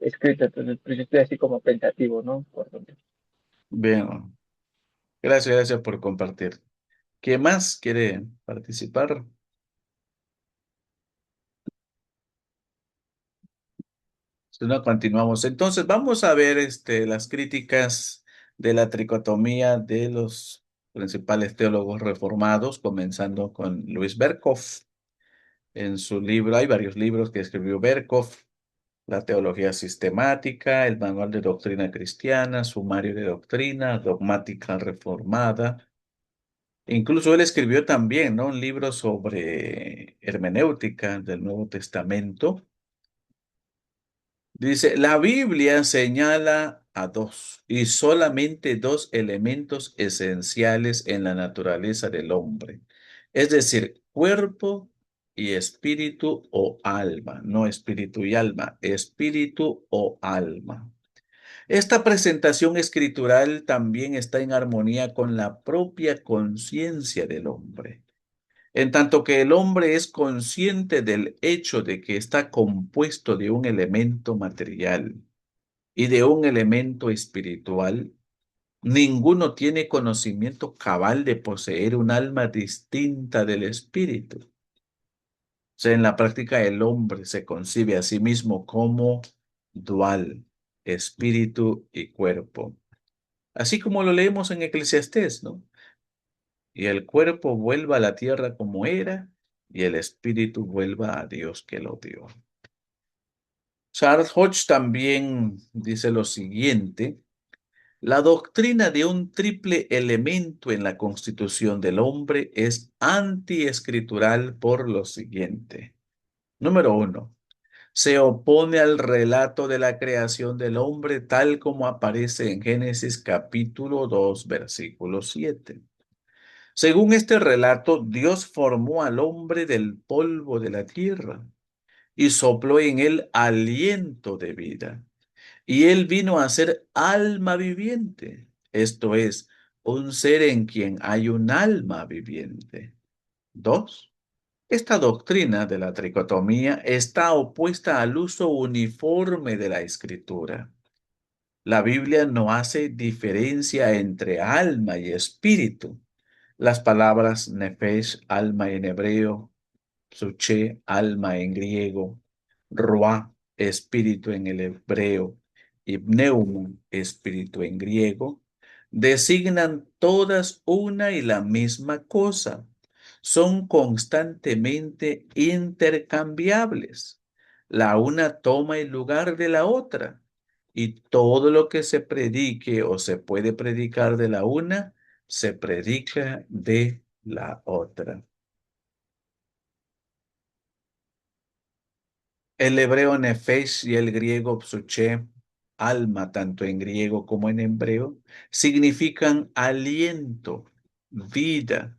escrito. Entonces, pues yo estoy así como pensativo, ¿no? Por donde. Bien, gracias, gracias por compartir. ¿Quién más quiere participar? Si no, continuamos. Entonces, vamos a ver las críticas de la tricotomía de los principales teólogos reformados, comenzando con Luis Berkhoff. En su libro, hay varios libros que escribió Berkhoff: La teología sistemática, el manual de doctrina cristiana, sumario de doctrina, dogmática reformada. Incluso él escribió también, ¿no?, un libro sobre hermenéutica del Nuevo Testamento. Dice, la Biblia señala a dos y solamente dos elementos esenciales en la naturaleza del hombre, es decir, cuerpo y espíritu o alma, no espíritu y alma, espíritu o alma. Esta presentación escritural también está en armonía con la propia conciencia del hombre. En tanto que el hombre es consciente del hecho de que está compuesto de un elemento material y de un elemento espiritual, ninguno tiene conocimiento cabal de poseer un alma distinta del espíritu. O sea, en la práctica el hombre se concibe a sí mismo como dual, espíritu y cuerpo. Así como lo leemos en Eclesiastés, ¿no? Y el cuerpo vuelva a la tierra como era, y el espíritu vuelva a Dios que lo dio. Charles Hodge también dice lo siguiente: la doctrina de un triple elemento en la constitución del hombre es antiescritural por lo siguiente. Número uno, se opone al relato de la creación del hombre tal como aparece en Génesis capítulo 2, versículo 7. Según este relato, Dios formó al hombre del polvo de la tierra y sopló en él aliento de vida. Y él vino a ser alma viviente, esto es, un ser en quien hay un alma viviente. Dos, esta doctrina de la tricotomía está opuesta al uso uniforme de la escritura. La Biblia no hace diferencia entre alma y espíritu. Las palabras nefesh, alma en hebreo, Psuché, alma en griego, Ruá, espíritu en el hebreo, y Pneumon, espíritu en griego, designan todas una y la misma cosa. Son constantemente intercambiables. La una toma el lugar de la otra, y todo lo que se predique o se puede predicar de la una, se predica de la otra. El hebreo nefesh y el griego psuché, alma, tanto en griego como en hebreo, significan aliento, vida,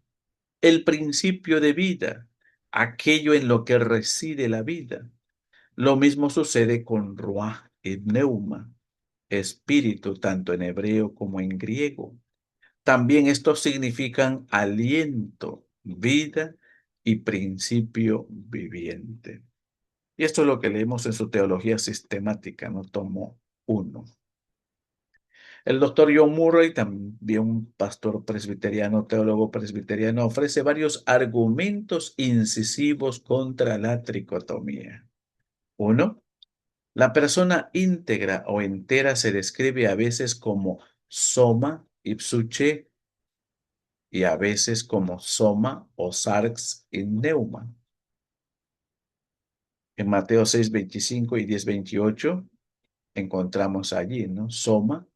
el principio de vida, aquello en lo que reside la vida. Lo mismo sucede con ruah y pneuma, espíritu, tanto en hebreo como en griego. También estos significan aliento, vida y principio viviente. Y esto es lo que leemos en su teología sistemática, ¿no? Tomo 1. El doctor John Murray, también un pastor presbiteriano, teólogo presbiteriano, ofrece varios argumentos incisivos contra la tricotomía. 1. La persona íntegra o entera se describe a veces como soma y psuche y a veces como soma o sarx y neuma. En Mateo 6:25 y 10:28 encontramos allí, ¿no? Soma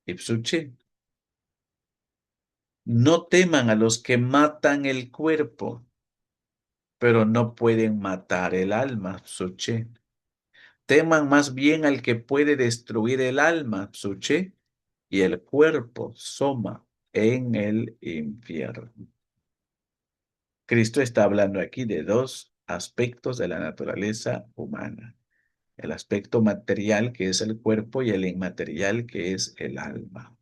y psuche. No teman a los que matan el cuerpo, pero no pueden matar el alma, psuche. Teman más bien al que puede destruir el alma, psuche, y el cuerpo, soma, en el infierno. Cristo está hablando aquí de dos aspectos de la naturaleza humana. El aspecto material, que es el cuerpo, y el inmaterial, que es el alma.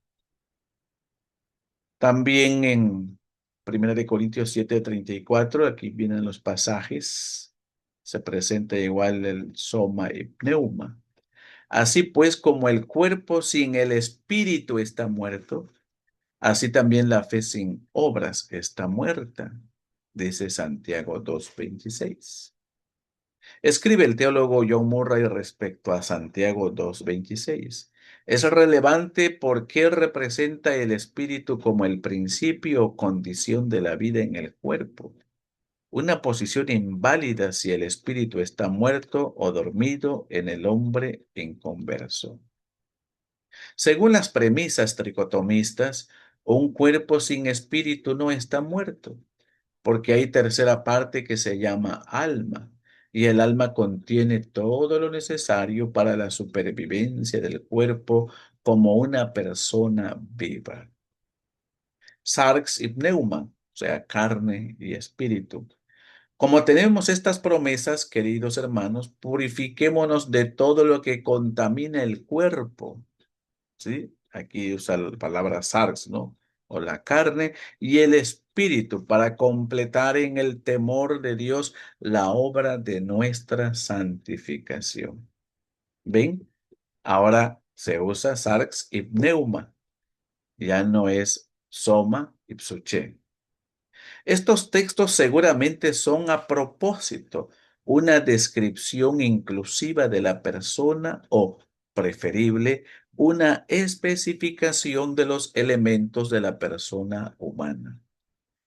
También en 1 Corintios 7:34, aquí vienen los pasajes, se presenta igual el soma y pneuma. Así pues, como el cuerpo sin el espíritu está muerto, así también la fe sin obras está muerta, dice Santiago 2:26. Escribe el teólogo John Murray respecto a Santiago 2:26. Es relevante porque representa el espíritu como el principio o condición de la vida en el cuerpo. Una posición inválida si el espíritu está muerto o dormido en el hombre inconverso. Según las premisas tricotomistas, un cuerpo sin espíritu no está muerto, porque hay tercera parte que se llama alma, y el alma contiene todo lo necesario para la supervivencia del cuerpo como una persona viva. Sarx y pneuma, o sea, carne y espíritu. Como tenemos estas promesas, queridos hermanos, purifiquémonos de todo lo que contamina el cuerpo. ¿Sí? Aquí usa la palabra sarx, ¿no? O la carne y el espíritu para completar en el temor de Dios la obra de nuestra santificación. ¿Ven? Ahora se usa sarx y pneuma. Ya no es soma y psuché. Estos textos seguramente son a propósito una descripción inclusiva de la persona o, preferible, una especificación de los elementos de la persona humana.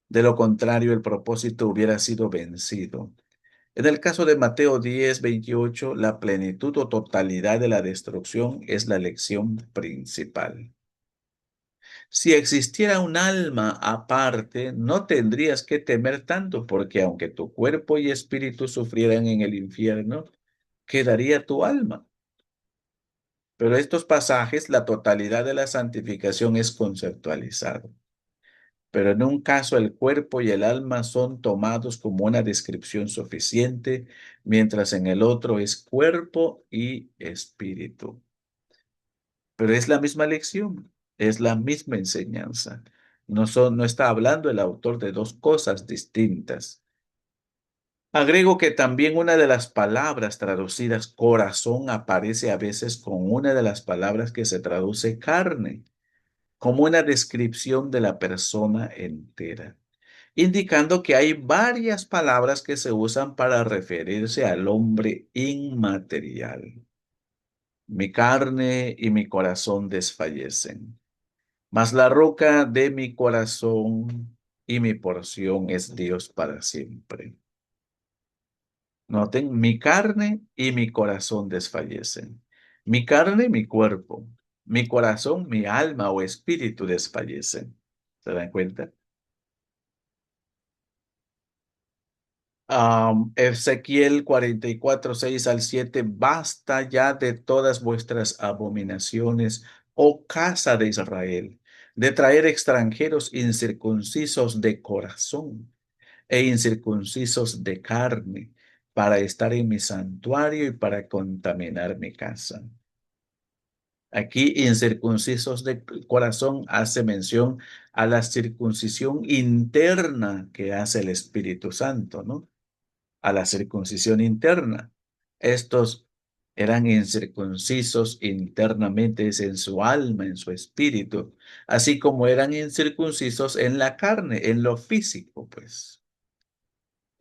De lo contrario, el propósito hubiera sido vencido. En el caso de Mateo 10:28, la plenitud o totalidad de la destrucción es la lección principal. Si existiera un alma aparte, no tendrías que temer tanto, porque aunque tu cuerpo y espíritu sufrieran en el infierno, quedaría tu alma. Pero estos pasajes, la totalidad de la santificación es conceptualizado. Pero en un caso el cuerpo y el alma son tomados como una descripción suficiente, mientras en el otro es cuerpo y espíritu. Pero es la misma lección, es la misma enseñanza. No está hablando el autor de dos cosas distintas. Agrego que también una de las palabras traducidas corazón aparece a veces con una de las palabras que se traduce carne, como una descripción de la persona entera, indicando que hay varias palabras que se usan para referirse al hombre inmaterial. Mi carne y mi corazón desfallecen, mas la roca de mi corazón y mi porción es Dios para siempre. Noten, mi carne y mi corazón desfallecen. Mi carne, mi cuerpo. Mi corazón, mi alma o espíritu desfallecen. ¿Se dan cuenta? Ezequiel 44, 6 al 7. Basta ya de todas vuestras abominaciones, oh casa de Israel, de traer extranjeros incircuncisos de corazón e incircuncisos de carne, para estar en mi santuario y para contaminar mi casa. Aquí, incircuncisos de corazón hace mención a la circuncisión interna que hace el Espíritu Santo, ¿no? A la circuncisión interna. Estos eran incircuncisos internamente en su alma, en su espíritu, así como eran incircuncisos en la carne, en lo físico, pues.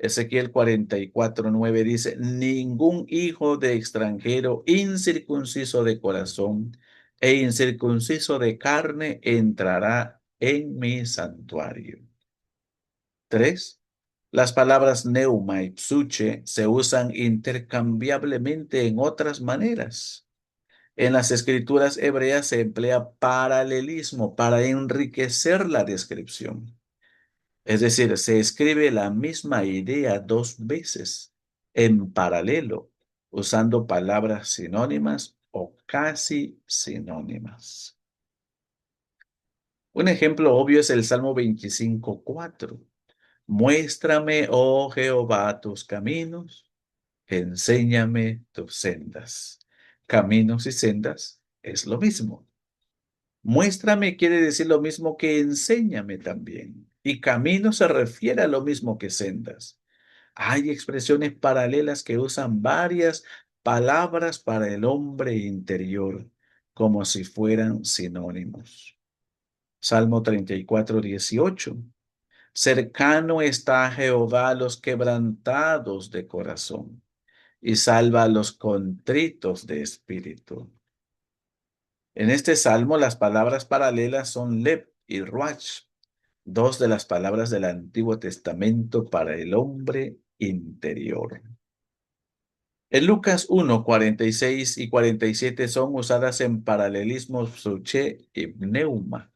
Ezequiel 44, 9 dice, ningún hijo de extranjero incircunciso de corazón e incircunciso de carne entrará en mi santuario. 3. Las palabras neuma y psuche se usan intercambiablemente en otras maneras. En las escrituras hebreas se emplea paralelismo para enriquecer la descripción. Es decir, se escribe la misma idea dos veces en paralelo, usando palabras sinónimas o casi sinónimas. Un ejemplo obvio es el Salmo 25:4. Muéstrame, oh Jehová, tus caminos, enséñame tus sendas. Caminos y sendas es lo mismo. Muéstrame quiere decir lo mismo que enséñame también. Y camino se refiere a lo mismo que sendas. Hay expresiones paralelas que usan varias palabras para el hombre interior, como si fueran sinónimos. Salmo 34:18. Cercano está a Jehová a los quebrantados de corazón y salva a los contritos de espíritu. En este salmo las palabras paralelas son lep y ruach, dos de las palabras del Antiguo Testamento para el hombre interior. En Lucas 1, 46 y 47 son usadas en paralelismo psuche y pneuma.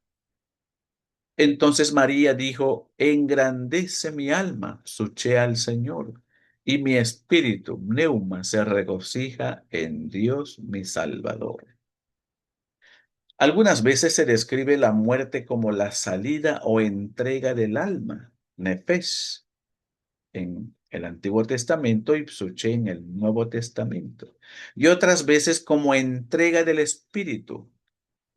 Entonces María dijo, engrandece mi alma, psuche al Señor, y mi espíritu, pneuma, se regocija en Dios mi Salvador. Algunas veces se describe la muerte como la salida o entrega del alma, nefesh, en el Antiguo Testamento y psuche en el Nuevo Testamento. Y otras veces como entrega del espíritu,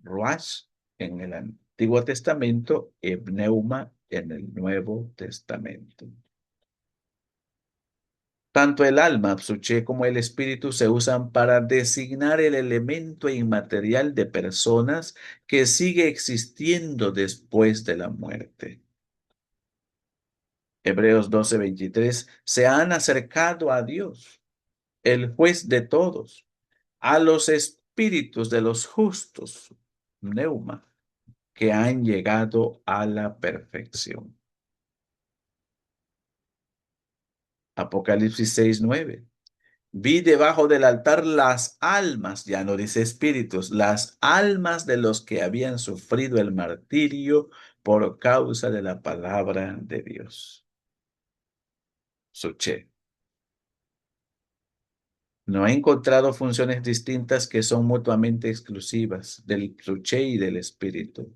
ruach, en el Antiguo Testamento y pneuma en el Nuevo Testamento. Tanto el alma, psuche, como el espíritu se usan para designar el elemento inmaterial de personas que sigue existiendo después de la muerte. Hebreos 12:23, se han acercado a Dios, el juez de todos, a los espíritus de los justos, pneuma, que han llegado a la perfección. Apocalipsis 6:9. Vi debajo del altar las almas, ya no dice espíritus, las almas de los que habían sufrido el martirio por causa de la palabra de Dios. Suché. No he encontrado funciones distintas que son mutuamente exclusivas del suché y del espíritu.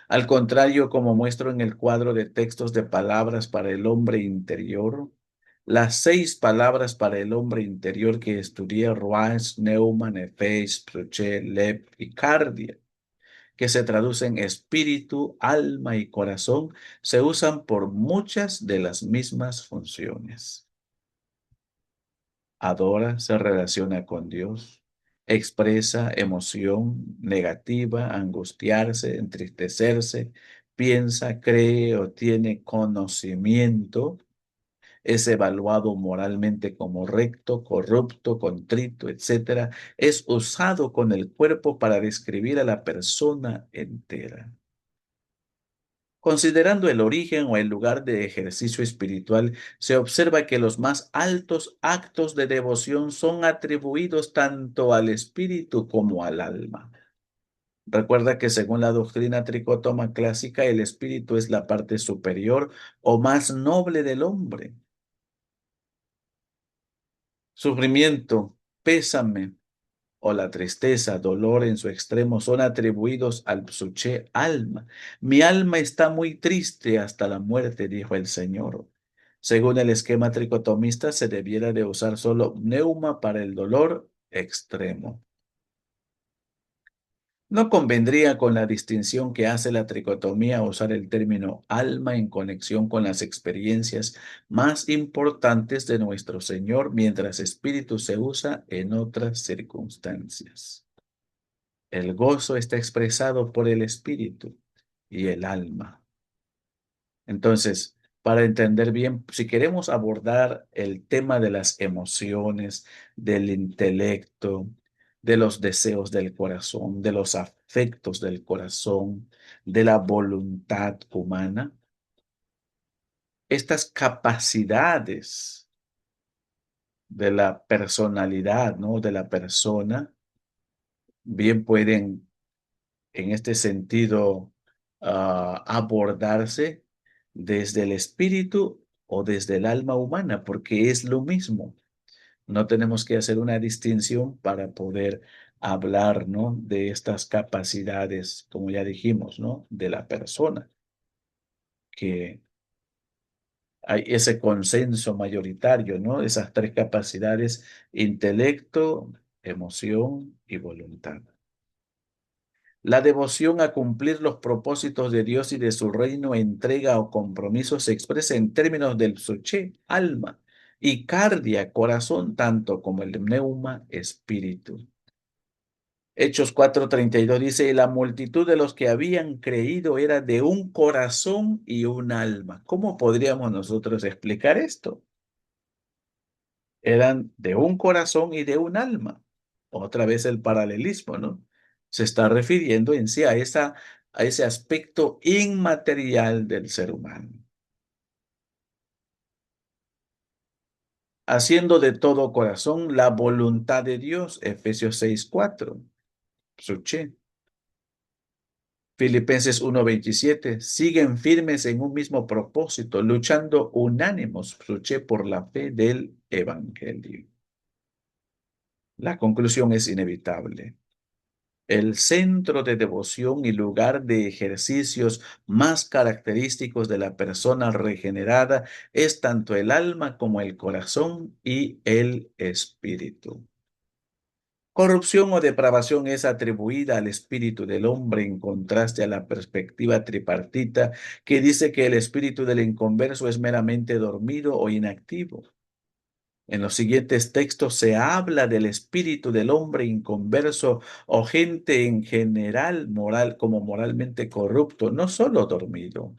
Al contrario, como muestro en el cuadro de textos de palabras para el hombre interior, las 6 palabras para el hombre interior que estudié, Ruach, Neuma, Nefesh, Psuche, Lep y Cardia, que se traducen espíritu, alma y corazón, se usan por muchas de las mismas funciones. Adora, se relaciona con Dios, expresa emoción negativa, angustiarse, entristecerse, piensa, cree o tiene conocimiento, es evaluado moralmente como recto, corrupto, contrito, etcétera. Es usado con el cuerpo para describir a la persona entera. Considerando el origen o el lugar de ejercicio espiritual, se observa que los más altos actos de devoción son atribuidos tanto al espíritu como al alma. Recuerda que según la doctrina tricótoma clásica, el espíritu es la parte superior o más noble del hombre. Sufrimiento, pésame o la tristeza, dolor en su extremo son atribuidos al psuché alma. Mi alma está muy triste hasta la muerte, dijo el Señor. Según el esquema tricotomista, se debiera de usar solo pneuma para el dolor extremo. No convendría con la distinción que hace la tricotomía usar el término alma en conexión con las experiencias más importantes de nuestro Señor, mientras espíritu se usa en otras circunstancias. El gozo está expresado por el espíritu y el alma. Entonces, para entender bien, si queremos abordar el tema de las emociones, del intelecto, de los deseos del corazón, de los afectos del corazón, de la voluntad humana, estas capacidades de la personalidad, ¿no? De la persona, bien pueden en este sentido abordarse desde el espíritu o desde el alma humana, porque es lo mismo. No tenemos que hacer una distinción para poder hablar, ¿no? De estas capacidades, como ya dijimos, ¿no? De la persona, que hay ese consenso mayoritario, ¿no? Esas tres capacidades: intelecto, emoción y voluntad. La devoción a cumplir los propósitos de Dios y de su reino, entrega o compromiso, se expresa en términos del psuché, alma, y cardia, corazón, tanto como el pneuma, espíritu. Hechos 4:32 dice: "Y la multitud de los que habían creído era de un corazón y un alma". ¿Cómo podríamos nosotros explicar esto? Eran de un corazón y de un alma. Otra vez el paralelismo, ¿no? Se está refiriendo en sí a ese aspecto inmaterial del ser humano. Haciendo de todo corazón la voluntad de Dios, Efesios 6:4, Psuché. Filipenses 1:27, siguen firmes en un mismo propósito, luchando unánimos, Psuché, por la fe del Evangelio. La conclusión es inevitable. El centro de devoción y lugar de ejercicios más característicos de la persona regenerada es tanto el alma como el corazón y el espíritu. Corrupción o depravación es atribuida al espíritu del hombre en contraste a la perspectiva tripartita que dice que el espíritu del inconverso es meramente dormido o inactivo. En los siguientes textos se habla del espíritu del hombre inconverso o gente en general moral como moralmente corrupto, no solo dormido.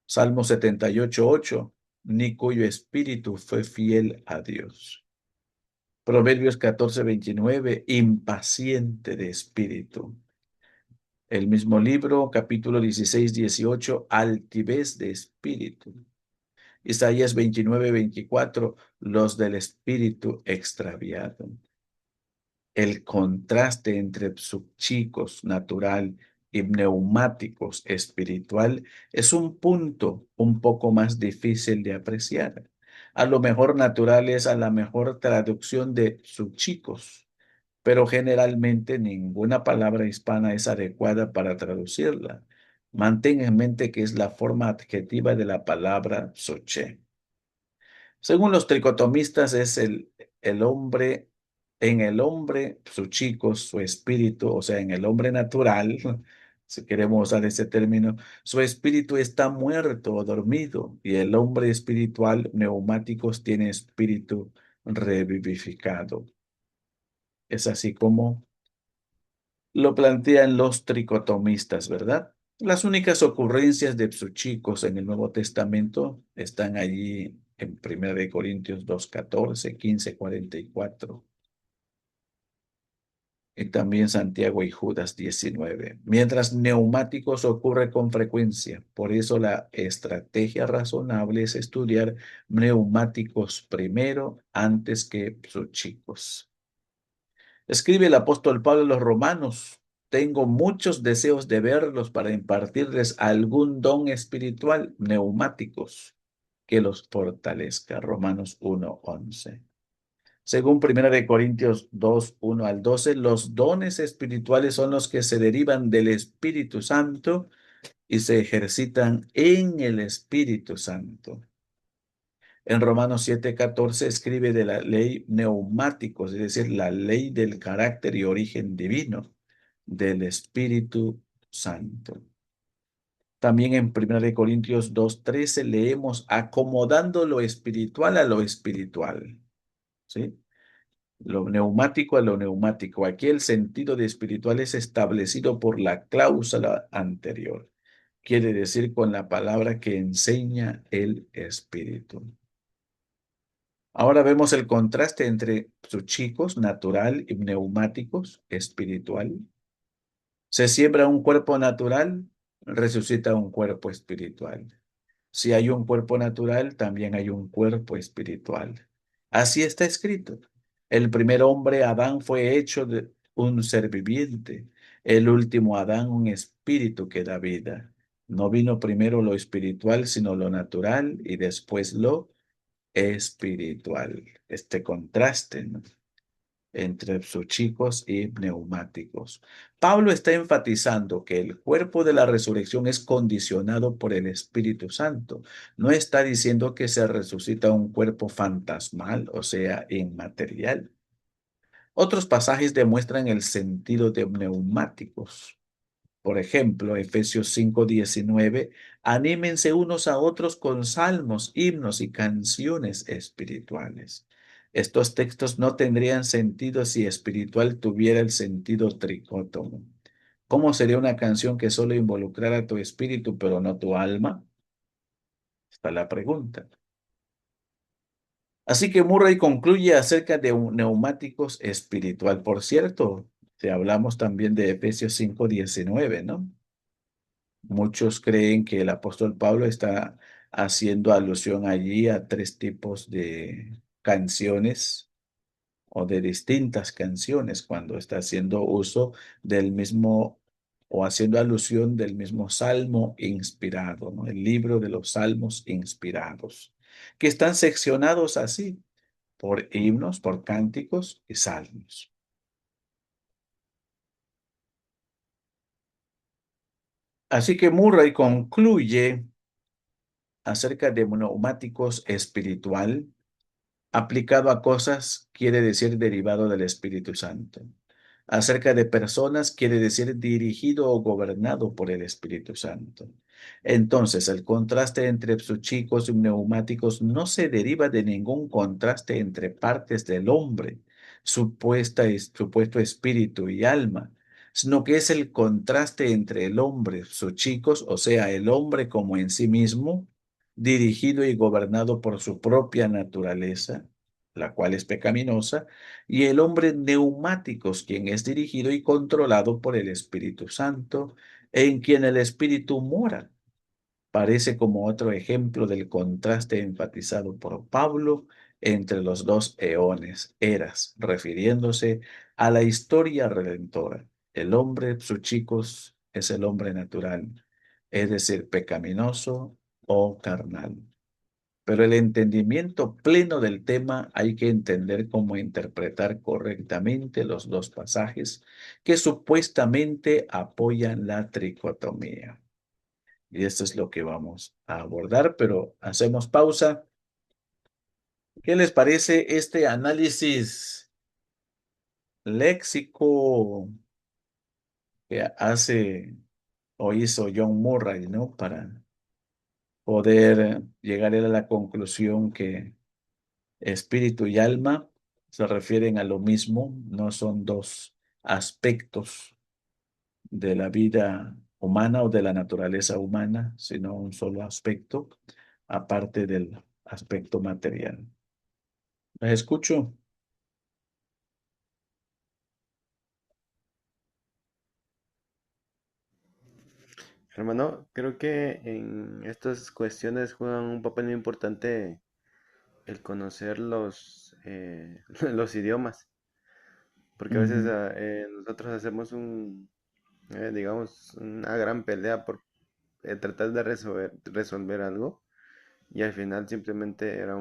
Salmo 78:8, ni cuyo espíritu fue fiel a Dios. Proverbios 14:29, impaciente de espíritu. El mismo libro, capítulo 16:18, altivez de espíritu. Isaías 29:24, los del espíritu extraviado. El contraste entre psíquicos natural y pneumáticos espiritual es un punto un poco más difícil de apreciar. A lo mejor natural es a la mejor traducción de psíquicos, pero generalmente ninguna palabra hispana es adecuada para traducirla. Mantén en mente que es la forma adjetiva de la palabra psoché. Según los tricotomistas, es el hombre En el hombre, su chico, su espíritu, o sea, en el hombre natural, si queremos usar ese término, su espíritu está muerto o dormido, y el hombre espiritual, neumáticos, tiene espíritu revivificado. Es así como lo plantean los tricotomistas, ¿verdad? Las únicas ocurrencias de psuchicos en el Nuevo Testamento están allí en 1 Corintios 2:14, 15:44 y también Santiago y Judas 19. Mientras neumáticos ocurre con frecuencia. Por eso la estrategia razonable es estudiar neumáticos primero antes que psuchicos. Escribe el apóstol Pablo a los romanos: tengo muchos deseos de verlos para impartirles algún don espiritual, neumáticos, que los fortalezca. Romanos 1:11. Según 1 Corintios 2:1 al 12, los dones espirituales son los que se derivan del Espíritu Santo y se ejercitan en el Espíritu Santo. En Romanos 7:14 escribe de la ley neumáticos, es decir, la ley del carácter y origen divino del Espíritu Santo. También en 1 Corintios 2:13 leemos acomodando lo espiritual a lo espiritual. ¿Sí? Lo neumático a lo neumático. Aquí el sentido de espiritual es establecido por la cláusula anterior. Quiere decir con la palabra que enseña el Espíritu. Ahora vemos el contraste entre psuchicos, natural, y neumáticos, espiritual. Se siembra un cuerpo natural, resucita un cuerpo espiritual. Si hay un cuerpo natural, también hay un cuerpo espiritual. Así está escrito. El primer hombre, Adán, fue hecho de un ser viviente. El último Adán, un espíritu que da vida. No vino primero lo espiritual, sino lo natural, y después lo espiritual. Este contraste, ¿no?, entre psuchicos y neumáticos. Pablo está enfatizando que el cuerpo de la resurrección es condicionado por el Espíritu Santo. No está diciendo que se resucita un cuerpo fantasmal, o sea, inmaterial. Otros pasajes demuestran el sentido de neumáticos. Por ejemplo, Efesios 5:19, anímense unos a otros con salmos, himnos y canciones espirituales. Estos textos no tendrían sentido si espiritual tuviera el sentido tricótomo. ¿Cómo sería una canción que solo involucrara tu espíritu pero no tu alma? Está la pregunta. Así que Murray concluye acerca de un neumáticos espiritual. Por cierto, si hablamos también de Efesios 5:19, ¿no? Muchos creen que el apóstol Pablo está haciendo alusión allí a tres tipos de canciones o de distintas canciones cuando está haciendo uso del mismo o haciendo alusión del mismo salmo inspirado, ¿no? El libro de los salmos inspirados, que están seccionados así por himnos, por cánticos y salmos. Así que Murray concluye acerca de neumáticos espiritual aplicado a cosas quiere decir derivado del Espíritu Santo. Acerca de personas quiere decir dirigido o gobernado por el Espíritu Santo. Entonces, el contraste entre psuchicos y neumáticos no se deriva de ningún contraste entre partes del hombre, supuesto espíritu y alma, sino que es el contraste entre el hombre, psuchicos, o sea, el hombre como en sí mismo, dirigido y gobernado por su propia naturaleza, la cual es pecaminosa, y el hombre neumáticos, quien es dirigido y controlado por el Espíritu Santo, en quien el Espíritu mora. Parece como otro ejemplo del contraste enfatizado por Pablo entre los dos eones, eras, refiriéndose a la historia redentora. El hombre, sus chicos, es el hombre natural, es decir, pecaminoso o carnal. Pero el entendimiento pleno del tema hay que entender cómo interpretar correctamente los dos pasajes que supuestamente apoyan la tricotomía. Y esto es lo que vamos a abordar, pero hacemos pausa. ¿Qué les parece este análisis léxico que hace o hizo John Murray, ¿no? Para poder llegar él a la conclusión que espíritu y alma se refieren a lo mismo, no son dos aspectos de la vida humana o de la naturaleza humana, sino un solo aspecto, aparte del aspecto material. ¿Las escucho? Hermano, creo que en estas cuestiones juegan un papel muy importante el conocer los idiomas, porque a veces Ujú. nosotros hacemos digamos, una gran pelea por tratar de resolver algo y al final simplemente era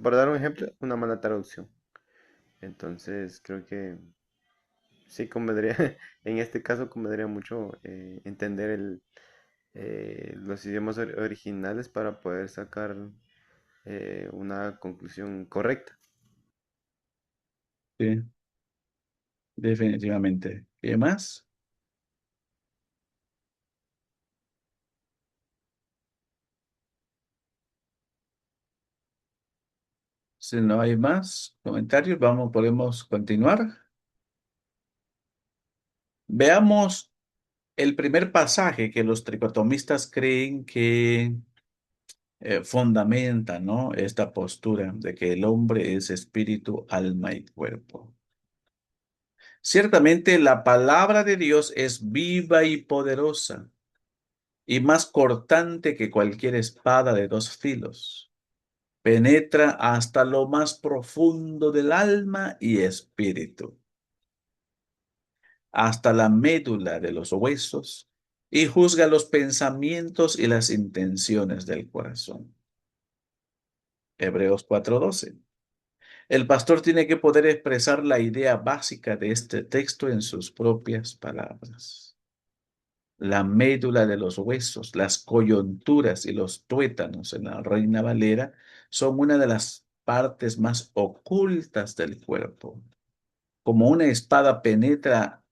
por dar un ejemplo, una mala traducción. Entonces creo que sí convendría, en este caso convendría mucho entender los idiomas originales para poder sacar una conclusión correcta. Sí, definitivamente. ¿Qué más? Si no hay más comentarios, podemos continuar. Veamos el primer pasaje que los tricotomistas creen que fundamenta, ¿no? Esta postura de que el hombre es espíritu, alma y cuerpo. Ciertamente la palabra de Dios es viva y poderosa y más cortante que cualquier espada de dos filos. Penetra hasta lo más profundo del alma y espíritu, hasta la médula de los huesos, y juzga los pensamientos y las intenciones del corazón. Hebreos 4:12. El pastor tiene que poder expresar la idea básica de este texto en sus propias palabras. La médula de los huesos, las coyunturas y los tuétanos en la Reina Valera son una de las partes más ocultas del cuerpo. Como una espada penetra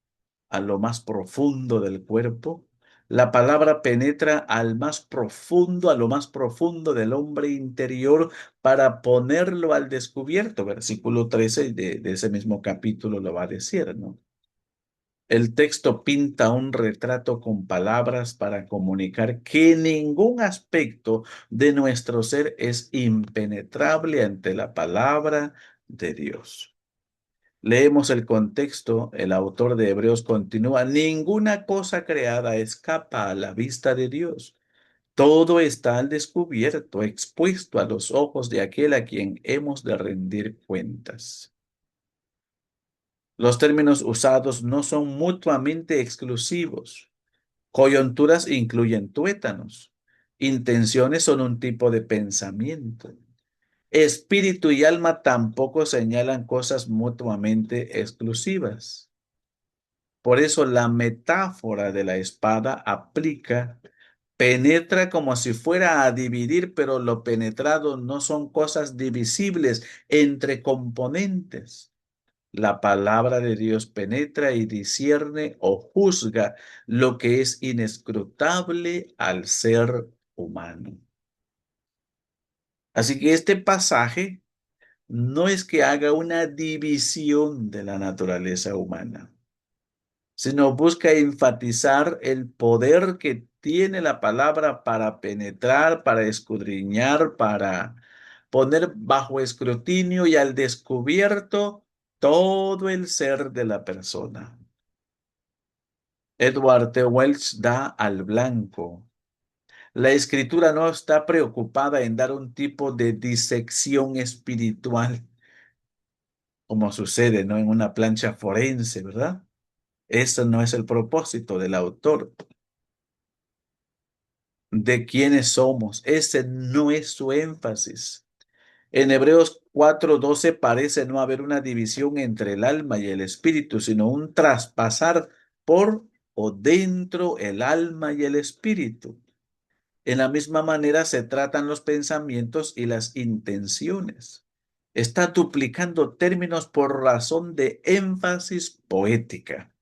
a lo más profundo del cuerpo, la palabra penetra al más profundo, a lo más profundo del hombre interior para ponerlo al descubierto. Versículo 13 de ese mismo capítulo lo va a decir, ¿no? El texto pinta un retrato con palabras para comunicar que ningún aspecto de nuestro ser es impenetrable ante la palabra de Dios. Leemos el contexto, el autor de Hebreos continúa, ninguna cosa creada escapa a la vista de Dios. Todo está al descubierto, expuesto a los ojos de aquel a quien hemos de rendir cuentas. Los términos usados no son mutuamente exclusivos. Coyunturas incluyen tuétanos. Intenciones son un tipo de pensamiento. Espíritu y alma tampoco señalan cosas mutuamente exclusivas. Por eso la metáfora de la espada aplica, penetra como si fuera a dividir, pero lo penetrado no son cosas divisibles entre componentes. La palabra de Dios penetra y discierne o juzga lo que es inescrutable al ser humano. Así que este pasaje no es que haga una división de la naturaleza humana, sino busca enfatizar el poder que tiene la palabra para penetrar, para escudriñar, para poner bajo escrutinio y al descubierto todo el ser de la persona. Edward T. Welch da al blanco. La escritura no está preocupada en dar un tipo de disección espiritual, como sucede, ¿no? En una plancha forense, ¿verdad? Eso no es el propósito del autor. De quiénes somos. Ese no es su énfasis. En Hebreos 4:12 parece no haber una división entre el alma y el espíritu, sino un traspasar por o dentro el alma y el espíritu. En la misma manera se tratan los pensamientos y las intenciones. Está duplicando términos por razón de énfasis poética.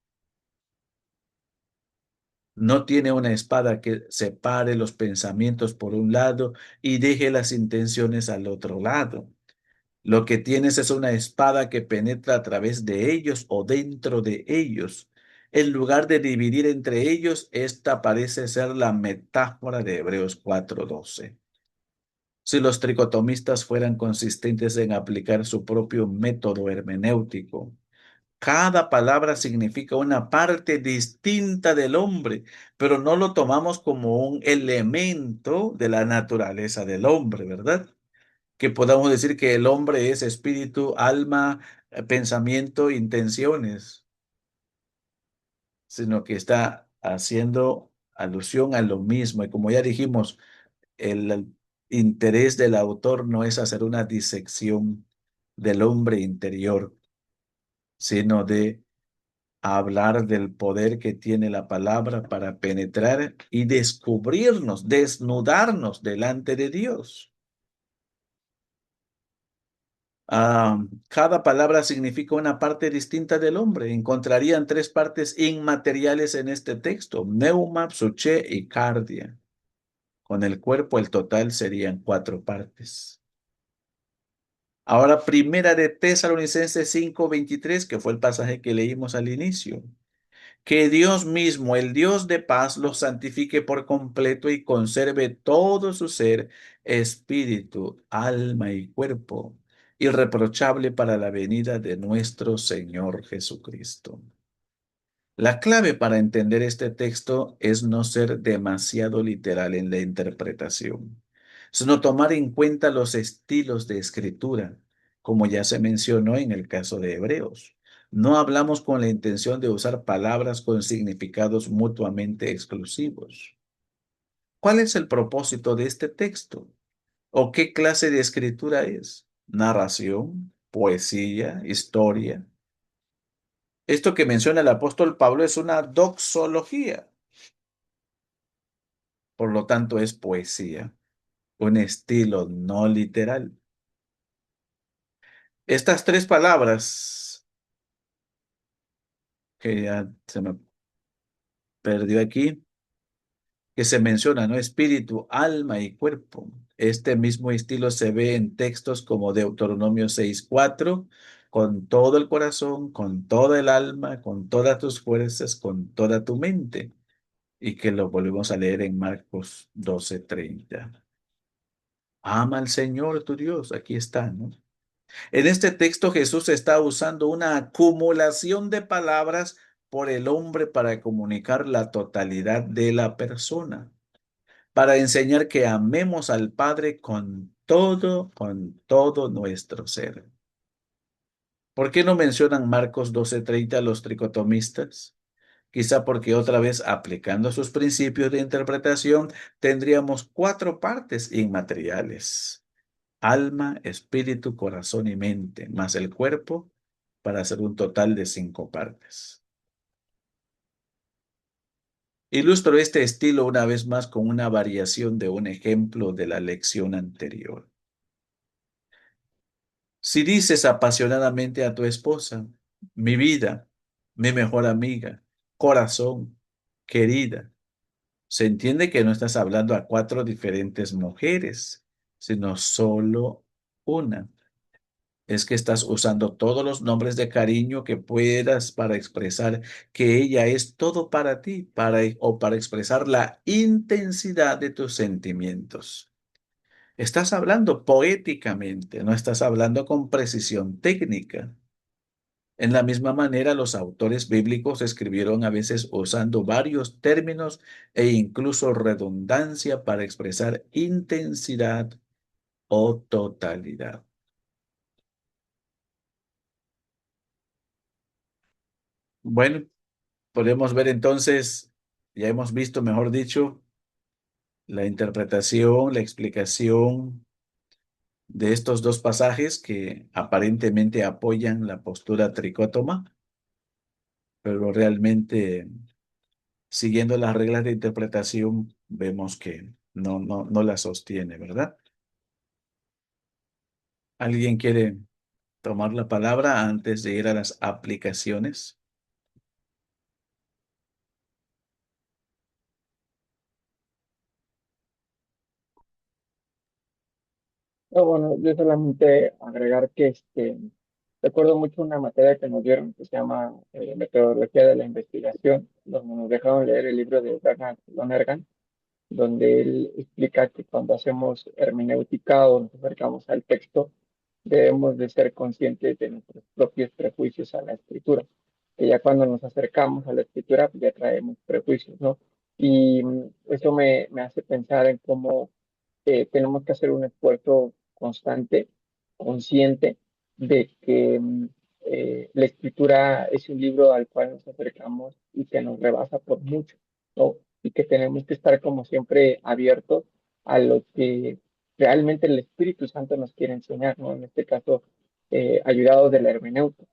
No tiene una espada que separe los pensamientos por un lado y deje las intenciones al otro lado. Lo que tienes es una espada que penetra a través de ellos o dentro de ellos. En lugar de dividir entre ellos, esta parece ser la metáfora de Hebreos 4:12. Si los tricotomistas fueran consistentes en aplicar su propio método hermenéutico, cada palabra significa una parte distinta del hombre, pero no lo tomamos como un elemento de la naturaleza del hombre, ¿verdad? Que podamos decir que el hombre es espíritu, alma, pensamiento, intenciones, sino que está haciendo alusión a lo mismo. Y como ya dijimos, el interés del autor no es hacer una disección del hombre interior, sino de hablar del poder que tiene la palabra para penetrar y descubrirnos, desnudarnos delante de Dios. Cada palabra significa una parte distinta del hombre. Encontrarían tres partes inmateriales en este texto: neuma, psuche y cardia. Con el cuerpo, el total serían cuatro partes. Ahora, primera de Tesalonicenses 5:23, que fue el pasaje que leímos al inicio. Que Dios mismo, el Dios de paz, los santifique por completo y conserve todo su ser, espíritu, alma y cuerpo, irreprochable para la venida de nuestro Señor Jesucristo. La clave para entender este texto es no ser demasiado literal en la interpretación, sino tomar en cuenta los estilos de escritura, como ya se mencionó en el caso de Hebreos. No hablamos con la intención de usar palabras con significados mutuamente exclusivos. ¿Cuál es el propósito de este texto? ¿O qué clase de escritura es? ¿Narración? ¿Poesía? ¿Historia? Esto que menciona el apóstol Pablo es una doxología, por lo tanto es poesía, un estilo no literal. Estas tres palabras que ya se me perdió aquí, que se menciona, ¿no? Espíritu, alma y cuerpo. Este mismo estilo se ve en textos como Deuteronomio 6:4, con todo el corazón, con toda el alma, con todas tus fuerzas, con toda tu mente. Y que lo volvemos a leer en Marcos 12:30. Ama al Señor tu Dios. Aquí está, ¿no? En este texto Jesús está usando una acumulación de palabras por el hombre para comunicar la totalidad de la persona, para enseñar que amemos al Padre con todo nuestro ser. ¿Por qué no mencionan Marcos 12:30 los tricotomistas? Quizá porque otra vez, aplicando sus principios de interpretación, tendríamos cuatro partes inmateriales: alma, espíritu, corazón y mente, más el cuerpo, para hacer un total de cinco partes. Ilustro este estilo una vez más con una variación de un ejemplo de la lección anterior. Si dices apasionadamente a tu esposa, mi vida, mi mejor amiga, corazón, querida, se entiende que no estás hablando a cuatro diferentes mujeres, sino solo una. Es que estás usando todos los nombres de cariño que puedas para expresar que ella es todo para ti, o para expresar la intensidad de tus sentimientos. Estás hablando poéticamente, no estás hablando con precisión técnica. En la misma manera, los autores bíblicos escribieron a veces usando varios términos e incluso redundancia para expresar intensidad o totalidad. Bueno, podemos ver entonces, ya hemos visto, mejor dicho, la interpretación, la explicación de estos dos pasajes que aparentemente apoyan la postura tricótoma, pero realmente, siguiendo las reglas de interpretación, vemos que no la sostiene, ¿verdad? ¿Alguien quiere tomar la palabra antes de ir a las aplicaciones? No, bueno, yo solamente agregar que recuerdo mucho una materia que nos dieron que se llama Metodología de la Investigación, donde nos dejaron leer el libro de Bernard Lonergan, donde él explica que cuando hacemos hermenéutica o nos acercamos al texto, debemos de ser conscientes de nuestros propios prejuicios a la escritura, que ya cuando nos acercamos a la escritura, pues ya traemos prejuicios, ¿no? Y eso me hace pensar en cómo tenemos que hacer un esfuerzo constante, consciente, de que la escritura es un libro al cual nos acercamos y que nos rebasa por mucho, ¿no? Y que tenemos que estar como siempre abiertos a lo que realmente el Espíritu Santo nos quiere enseñar, ¿no? En este caso, ayudados de la hermenéutica,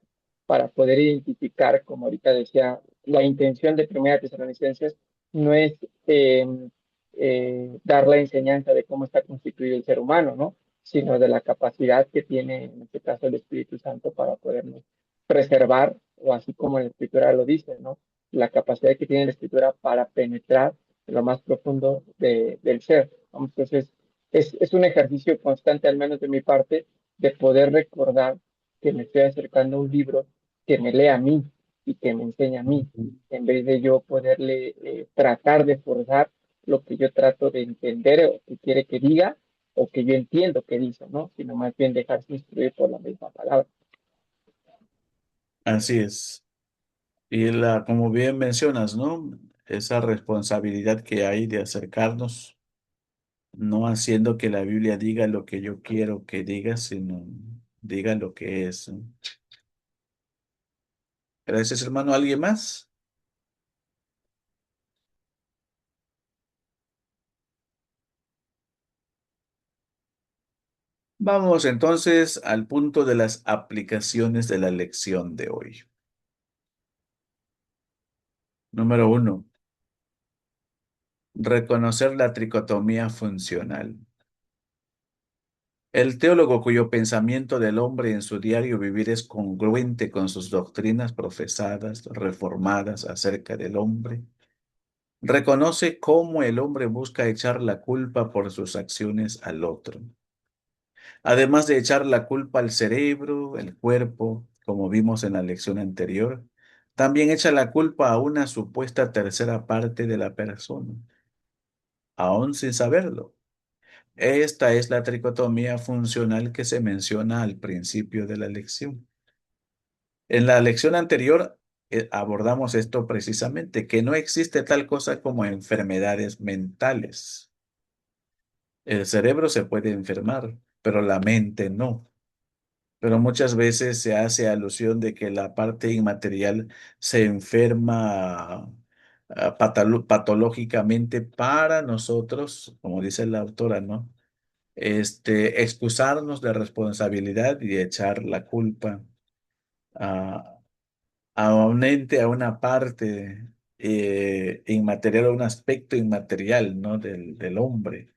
para poder identificar, como ahorita decía, la intención de Primera Tesalonicenses no es eh, dar la enseñanza de cómo está constituido el ser humano, ¿no? Sino de la capacidad que tiene, en este caso, el Espíritu Santo para podernos preservar, o así como la Escritura lo dice, ¿no? La capacidad que tiene la Escritura para penetrar en lo más profundo del ser, ¿no? Entonces, es un ejercicio constante, al menos de mi parte, de poder recordar que me estoy acercando a un libro que me lea a mí y que me enseña a mí, en vez de yo poderle tratar de forzar lo que yo trato de entender o que quiere que diga o que yo entiendo que dice, ¿no? Sino más bien dejarse instruir por la misma palabra. Así es. Y como bien mencionas, ¿no? Esa responsabilidad que hay de acercarnos, no haciendo que la Biblia diga lo que yo quiero que diga, sino diga lo que es, ¿no? Gracias, hermano. ¿Alguien más? Vamos entonces al punto de las aplicaciones de la lección de hoy. Número uno, reconocer la tricotomía funcional. El teólogo cuyo pensamiento del hombre en su diario vivir es congruente con sus doctrinas profesadas, reformadas acerca del hombre, reconoce cómo el hombre busca echar la culpa por sus acciones al otro. Además de echar la culpa al cerebro, el cuerpo, como vimos en la lección anterior, también echa la culpa a una supuesta tercera parte de la persona, aún sin saberlo. Esta es la tricotomía funcional que se menciona al principio de la lección. En la lección anterior abordamos esto precisamente, que no existe tal cosa como enfermedades mentales. El cerebro se puede enfermar, pero la mente no. Pero muchas veces se hace alusión de que la parte inmaterial se enferma patológicamente para nosotros, como dice la autora, ¿no? Excusarnos de responsabilidad y echar la culpa a, a un ente, a una parte inmaterial, a un aspecto inmaterial, ¿no? Del hombre.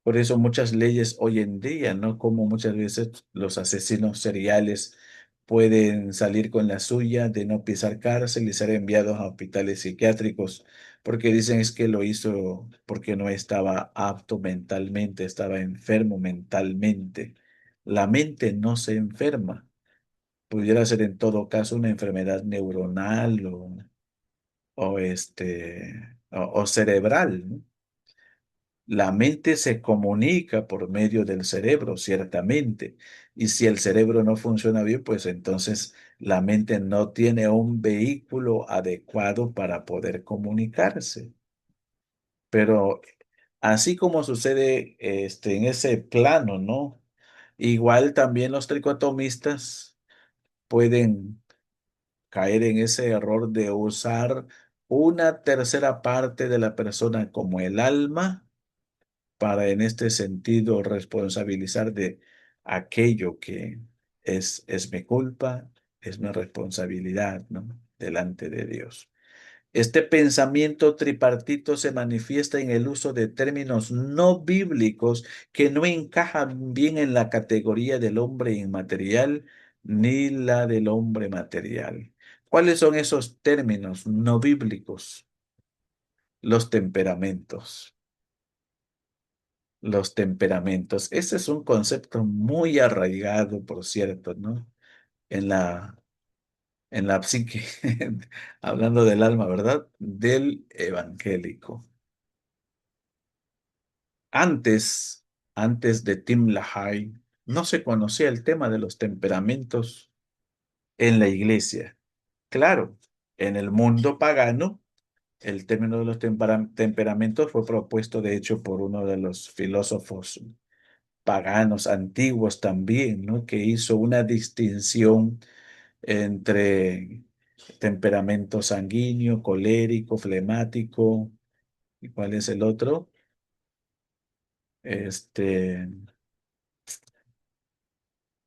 Por eso muchas leyes hoy en día, ¿no? Como muchas veces los asesinos seriales pueden salir con la suya de no pisar cárcel y ser enviados a hospitales psiquiátricos, porque dicen es que lo hizo porque no estaba apto mentalmente, estaba enfermo mentalmente. La mente no se enferma. Pudiera ser en todo caso una enfermedad neuronal o cerebral, ¿no? La mente se comunica por medio del cerebro, ciertamente. Y si el cerebro no funciona bien, pues entonces la mente no tiene un vehículo adecuado para poder comunicarse. Pero así como sucede en ese plano, ¿no? Igual también los tricotomistas pueden caer en ese error de usar una tercera parte de la persona como el alma para en este sentido responsabilizar de aquello que es mi culpa, es mi responsabilidad, ¿no? Delante de Dios. Este pensamiento tripartito se manifiesta en el uso de términos no bíblicos que no encajan bien en la categoría del hombre inmaterial ni la del hombre material. ¿Cuáles son esos términos no bíblicos? Los temperamentos. Los temperamentos. Ese es un concepto muy arraigado, por cierto, ¿no? En la psique, hablando del alma, ¿verdad? Del evangélico. Antes, antes de Tim LaHaye, no se conocía el tema de los temperamentos en la iglesia. Claro, en el mundo pagano, el término de los temperamentos fue propuesto, de hecho, por uno de los filósofos paganos antiguos también, ¿no? Que hizo una distinción entre temperamento sanguíneo, colérico, flemático, ¿y cuál es el otro? Este,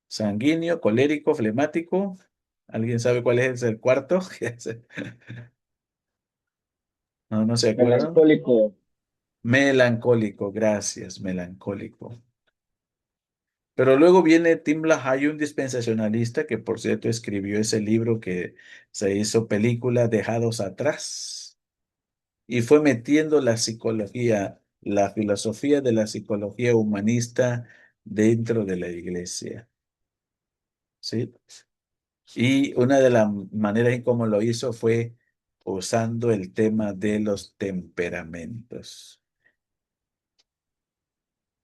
sanguíneo, colérico, flemático. ¿Alguien sabe cuál es el cuarto? No, no se acuerdan. Melancólico. Melancólico, gracias, melancólico. Pero luego viene Tim LaHaye, un dispensacionalista que, por cierto, escribió ese libro que se hizo película, Dejados Atrás, y fue metiendo la psicología, la filosofía de la psicología humanista dentro de la iglesia. ¿Sí? Y una de las maneras en cómo lo hizo fue usando el tema de los temperamentos.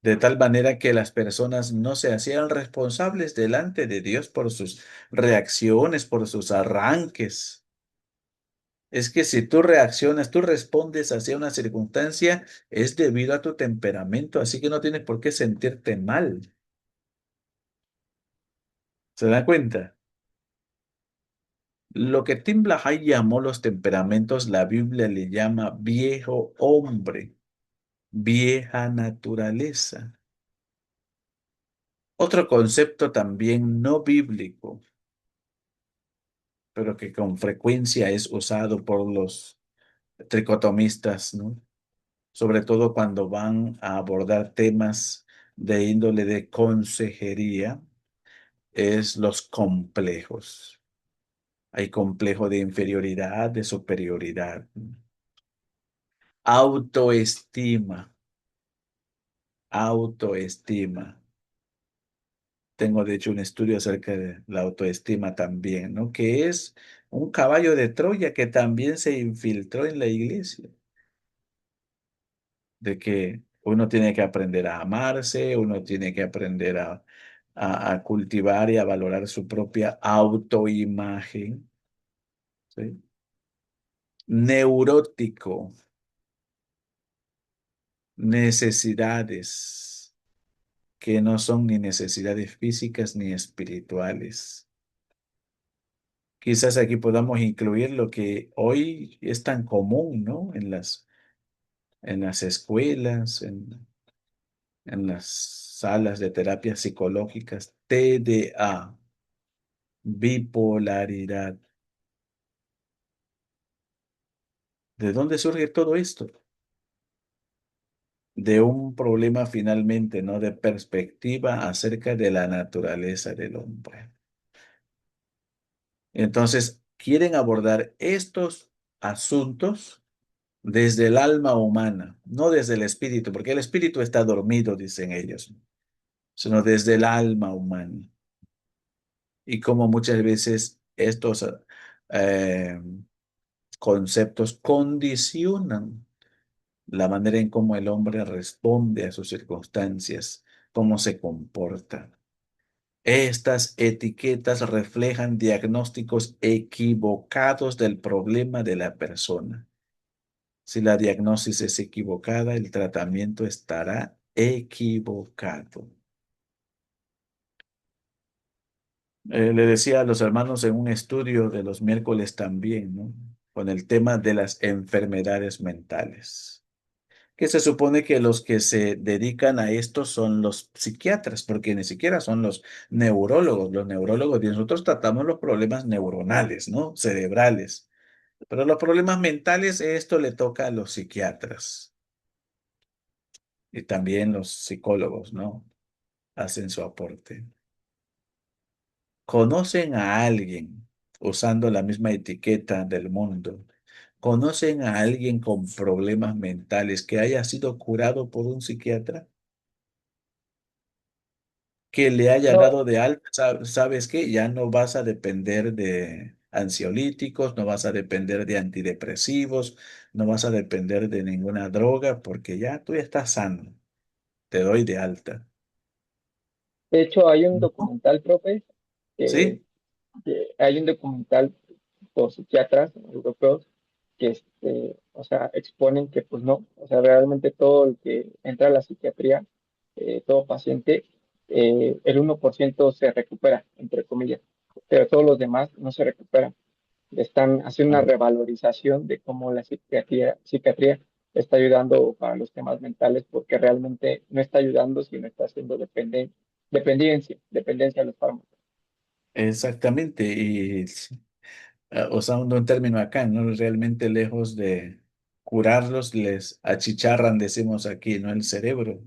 De tal manera que las personas no se hacían responsables delante de Dios por sus reacciones, por sus arranques. Es que si tú reaccionas, tú respondes hacia una circunstancia, es debido a tu temperamento, así que no tienes por qué sentirte mal. ¿Se dan cuenta? Lo que Tim LaHaye llamó los temperamentos, la Biblia le llama viejo hombre, vieja naturaleza. Otro concepto también no bíblico, pero que con frecuencia es usado por los tricotomistas, ¿no? Sobre todo cuando van a abordar temas de índole de consejería, es los complejos. Hay complejo de inferioridad, de superioridad. Autoestima, autoestima. Tengo, de hecho, un estudio acerca de la autoestima también, ¿no? Que es un caballo de Troya que también se infiltró en la iglesia, de que uno tiene que aprender a amarse, uno tiene que aprender a cultivar y a valorar su propia autoimagen, ¿sí? Neurótico, necesidades que no son ni necesidades físicas ni espirituales. Quizás aquí podamos incluir lo que hoy es tan común, ¿no? En las escuelas, en las salas de terapias psicológicas, TDA, bipolaridad. ¿De dónde surge todo esto? De un problema finalmente, ¿no? De perspectiva acerca de la naturaleza del hombre. Entonces, quieren abordar estos asuntos desde el alma humana, no desde el espíritu, porque el espíritu está dormido, dicen ellos, sino desde el alma humana. Y como muchas veces estos eh, conceptos condicionan la manera en cómo el hombre responde a sus circunstancias, cómo se comporta. Estas etiquetas reflejan diagnósticos equivocados del problema de la persona. Si la diagnosis es equivocada, el tratamiento estará equivocado. Le decía a los hermanos en un estudio de los miércoles también, ¿no? Con el tema de las enfermedades mentales, que se supone que los que se dedican a esto son los psiquiatras, porque ni siquiera son los neurólogos. Los neurólogos y nosotros tratamos los problemas neuronales, ¿no? Cerebrales. Pero los problemas mentales, esto le toca a los psiquiatras y también los psicólogos, ¿no? Hacen su aporte. ¿Conocen a alguien usando la misma etiqueta del mundo? ¿Conocen a alguien con problemas mentales que haya sido curado por un psiquiatra? Que le haya No, dado de alta, ¿sabes qué? Ya no vas a depender de ansiolíticos, no vas a depender de antidepresivos, no vas a depender de ninguna droga, porque ya tú ya estás sano. Te doy de alta. de hecho hay un Ujú. documental, profe, que, ¿Sí? que hay un documental por psiquiatras europeos que, o sea, exponen que pues no, o sea, realmente todo el que entra a la psiquiatría, todo paciente, el 1% se recupera, entre comillas, pero todos los demás no se recuperan. Están haciendo una Ah, revalorización de cómo la psiquiatría está ayudando para los temas mentales, porque realmente no está ayudando, sino está haciendo dependencia a los fármacos. exactamente. Y usando un término acá, ¿no? Realmente lejos de curarlos, les achicharran, decimos aquí, ¿no? El cerebro.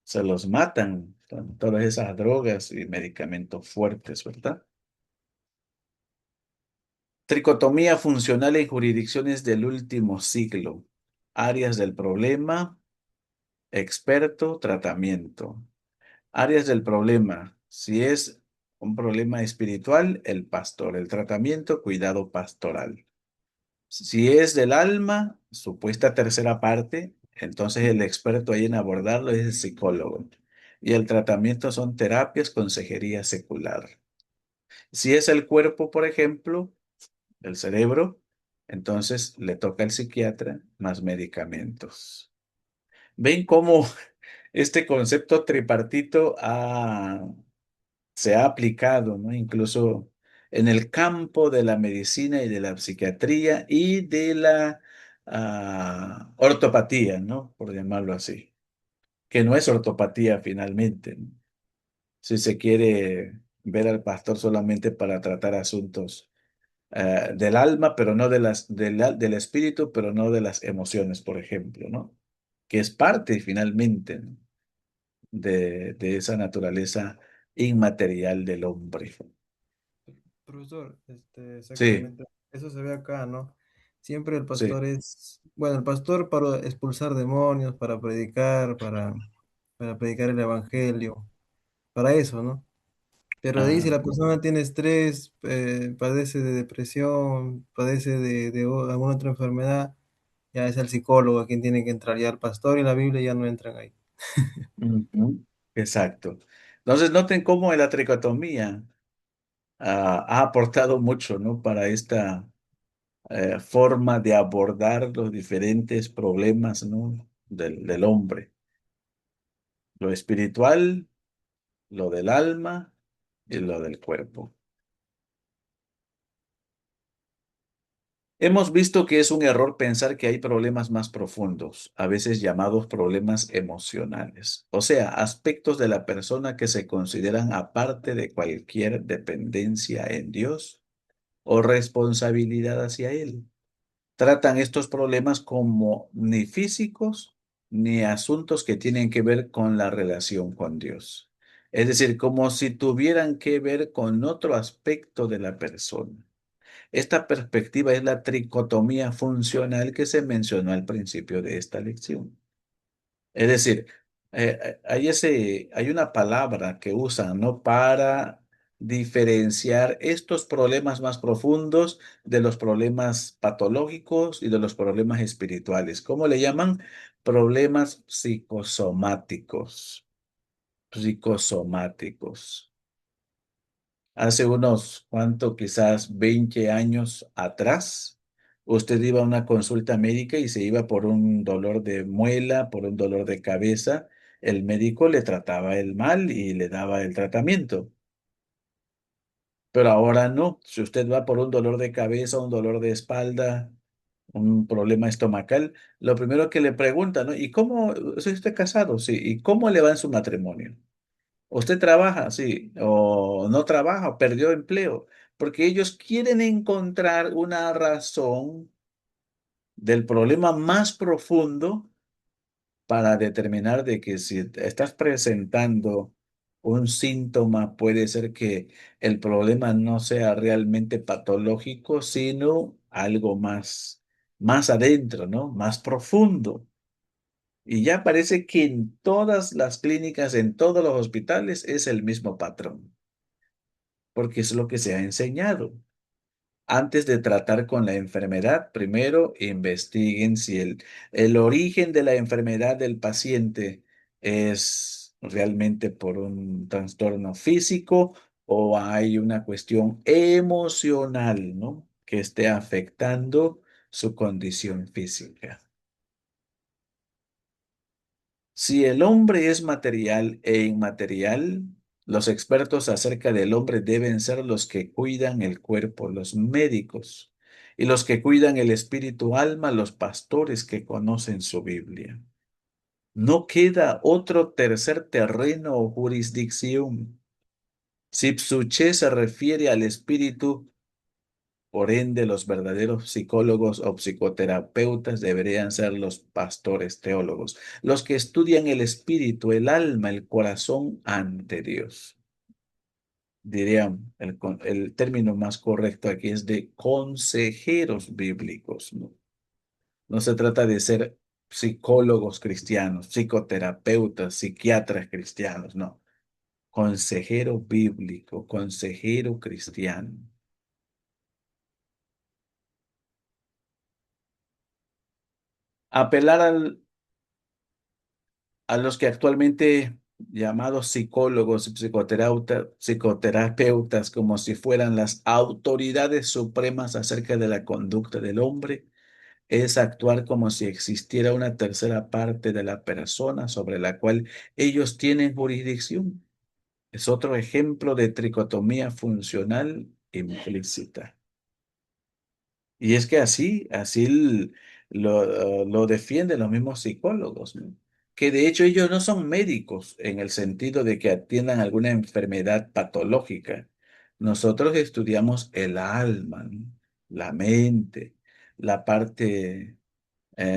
Se los matan con todas esas drogas y medicamentos fuertes, ¿verdad? Tricotomía funcional en jurisdicciones del último siglo. Áreas del problema, experto, tratamiento. Áreas del problema. Si es un problema espiritual, el pastor. El tratamiento, cuidado pastoral. Si es del alma, supuesta tercera parte, entonces el experto ahí en abordarlo es el psicólogo. Y el tratamiento son terapias, consejería secular. Si es el cuerpo, por ejemplo, el cerebro, entonces le toca al psiquiatra más medicamentos. ¿Ven cómo este concepto tripartito se ha aplicado, ¿no? Incluso en el campo de la medicina y de la psiquiatría y de la ortopatía, ¿no? Por llamarlo así, que no es ortopatía finalmente, ¿no? Si se quiere ver al pastor solamente para tratar asuntos del alma, pero no del espíritu, pero no de las emociones, por ejemplo, ¿no? Que es parte finalmente, ¿no? de esa naturaleza inmaterial del hombre. Profesor, Sí, exactamente, eso se ve acá, ¿no? Siempre el sí. pastor es, bueno, el pastor para expulsar demonios, para predicar el evangelio, para eso, ¿no? Pero de ahí si Ah, la persona tiene estrés, padece de depresión, padece de alguna otra enfermedad, ya es el psicólogo a quien tiene que entrar, ya el pastor y la Biblia ya no entran ahí. ujú, exacto. Entonces, noten cómo la tricotomía ha aportado mucho, ¿no? Para esta forma de abordar los diferentes problemas, ¿no? del hombre. Lo espiritual, lo del alma y lo del cuerpo. Hemos visto que es un error pensar que hay problemas más profundos, a veces llamados problemas emocionales, o sea, aspectos de la persona que se consideran aparte de cualquier dependencia en Dios o responsabilidad hacia Él. Tratan estos problemas como ni físicos ni asuntos que tienen que ver con la relación con Dios. Es decir, como si tuvieran que ver con otro aspecto de la persona. Esta perspectiva es la tricotomía funcional que se mencionó al principio de esta lección. Es decir, hay una palabra que usan, ¿no? Para diferenciar estos problemas más profundos de los problemas patológicos y de los problemas espirituales. ¿Cómo le llaman? Problemas psicosomáticos. Psicosomáticos. Hace unos, ¿cuánto? Quizás 20 años atrás, usted iba a una consulta médica y se iba por un dolor de muela, por un dolor de cabeza. El médico le trataba el mal y le daba el tratamiento. Pero ahora no. Si usted va por un dolor de cabeza, un dolor de espalda, un problema estomacal, lo primero que le preguntan, ¿no? ¿Y cómo, si usted casado? Sí. ¿Y cómo le va en su matrimonio? ¿Usted trabaja? Sí. ¿O no trabaja? ¿O perdió empleo? porque ellos quieren encontrar una razón del problema más profundo para determinar de que si estás presentando un síntoma, puede ser que el problema no sea realmente patológico, sino algo más adentro, ¿no? Más profundo. Y ya parece que en todas las clínicas, en todos los hospitales, es el mismo patrón, porque es lo que se ha enseñado. Antes de tratar con la enfermedad, primero investiguen si el origen de la enfermedad del paciente es realmente por un trastorno físico o hay una cuestión emocional, ¿no? Que esté afectando su condición física. Si el hombre es material e inmaterial, los expertos acerca del hombre deben ser los que cuidan el cuerpo, los médicos, y los que cuidan el espíritu alma, los pastores que conocen su Biblia. No queda otro tercer terreno o jurisdicción. Si psuché se refiere al espíritu, por ende, los verdaderos psicólogos o psicoterapeutas deberían ser los pastores teólogos, los que estudian el espíritu, el alma, el corazón ante Dios. Dirían, el término más correcto aquí es de consejeros bíblicos, ¿no? No se trata de ser psicólogos cristianos, psicoterapeutas, psiquiatras cristianos, no. Consejero bíblico, consejero cristiano. Apelar a los que actualmente llamados psicólogos y psicoterapeutas como si fueran las autoridades supremas acerca de la conducta del hombre, es actuar como si existiera una tercera parte de la persona sobre la cual ellos tienen jurisdicción. Es otro ejemplo de tricotomía funcional implícita. Y es que así lo defienden los mismos psicólogos, ¿no? Que de hecho ellos no son médicos en el sentido de que atiendan alguna enfermedad patológica. Nosotros estudiamos el alma, ¿no? La mente, la parte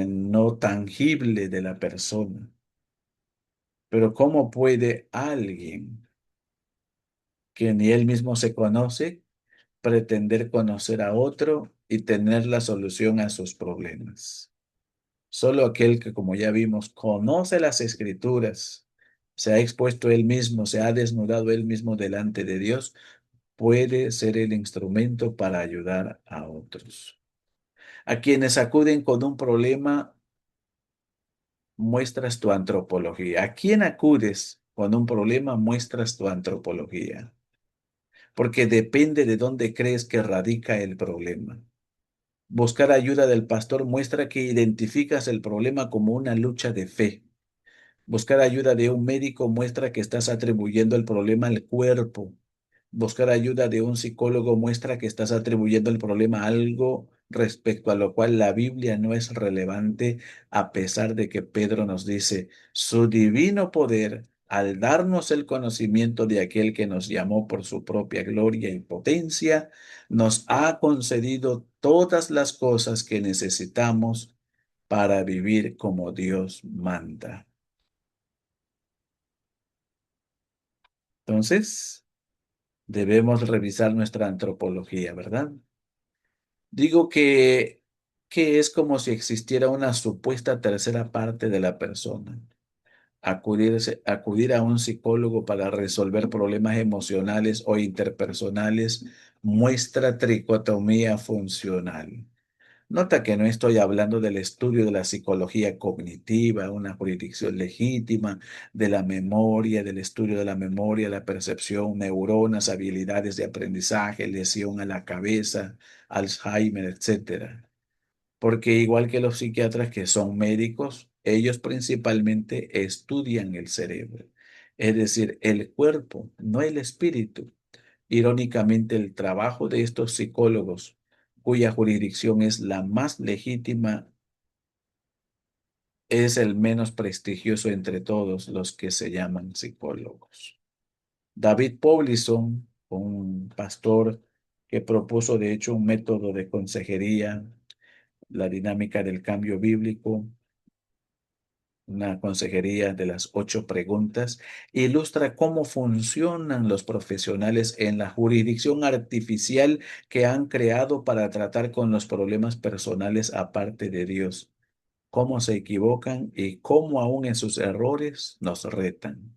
no tangible de la persona. Pero ¿cómo puede alguien que ni él mismo se conoce pretender conocer a otro y tener la solución a sus problemas? Solo aquel que, como ya vimos, conoce las escrituras, se ha expuesto él mismo, se ha desnudado él mismo delante de Dios, puede ser el instrumento para ayudar a otros. A quienes acuden con un problema, muestras tu antropología. ¿A quién acudes con un problema? Muestras tu antropología. Porque depende de dónde crees que radica el problema. Buscar ayuda del pastor muestra que identificas el problema como una lucha de fe. Buscar ayuda de un médico muestra que estás atribuyendo el problema al cuerpo. Buscar ayuda de un psicólogo muestra que estás atribuyendo el problema a algo respecto a lo cual la Biblia no es relevante, a pesar de que Pedro nos dice, su divino poder, al darnos el conocimiento de aquel que nos llamó por su propia gloria y potencia, nos ha concedido todas las cosas que necesitamos para vivir como Dios manda. Entonces, debemos revisar nuestra antropología, ¿verdad? Digo que es como si existiera una supuesta tercera parte de la persona. Acudir a un psicólogo para resolver problemas emocionales o interpersonales muestra tricotomía funcional. Nota que no estoy hablando del estudio de la psicología cognitiva, una jurisdicción legítima, de la memoria, del estudio de la memoria, la percepción, neuronas, habilidades de aprendizaje, lesión a la cabeza, Alzheimer, etcétera. Porque igual que los psiquiatras que son médicos, ellos principalmente estudian el cerebro, es decir, el cuerpo, no el espíritu. Irónicamente, el trabajo de estos psicólogos, cuya jurisdicción es la más legítima, es el menos prestigioso entre todos los que se llaman psicólogos. David Powlison, un pastor que propuso de hecho un método de consejería, la dinámica del cambio bíblico, una consejería de las 8 preguntas, ilustra cómo funcionan los profesionales en la jurisdicción artificial que han creado para tratar con los problemas personales aparte de Dios, cómo se equivocan y cómo aún en sus errores nos retan.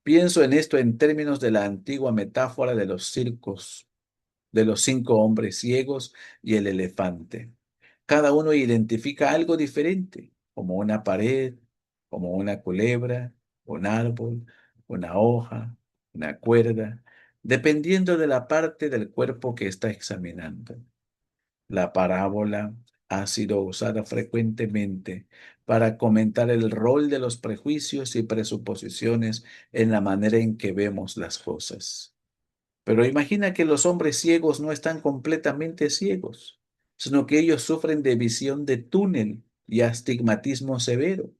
Pienso en esto en términos de la antigua metáfora de los circos, de los 5 hombres ciegos y el elefante. Cada uno identifica algo diferente, como una pared, como una culebra, un árbol, una hoja, una cuerda, dependiendo de la parte del cuerpo que está examinando. La parábola ha sido usada frecuentemente para comentar el rol de los prejuicios y presuposiciones en la manera en que vemos las cosas. Pero imagina que los hombres ciegos no están completamente ciegos, sino que ellos sufren de visión de túnel y astigmatismo severo.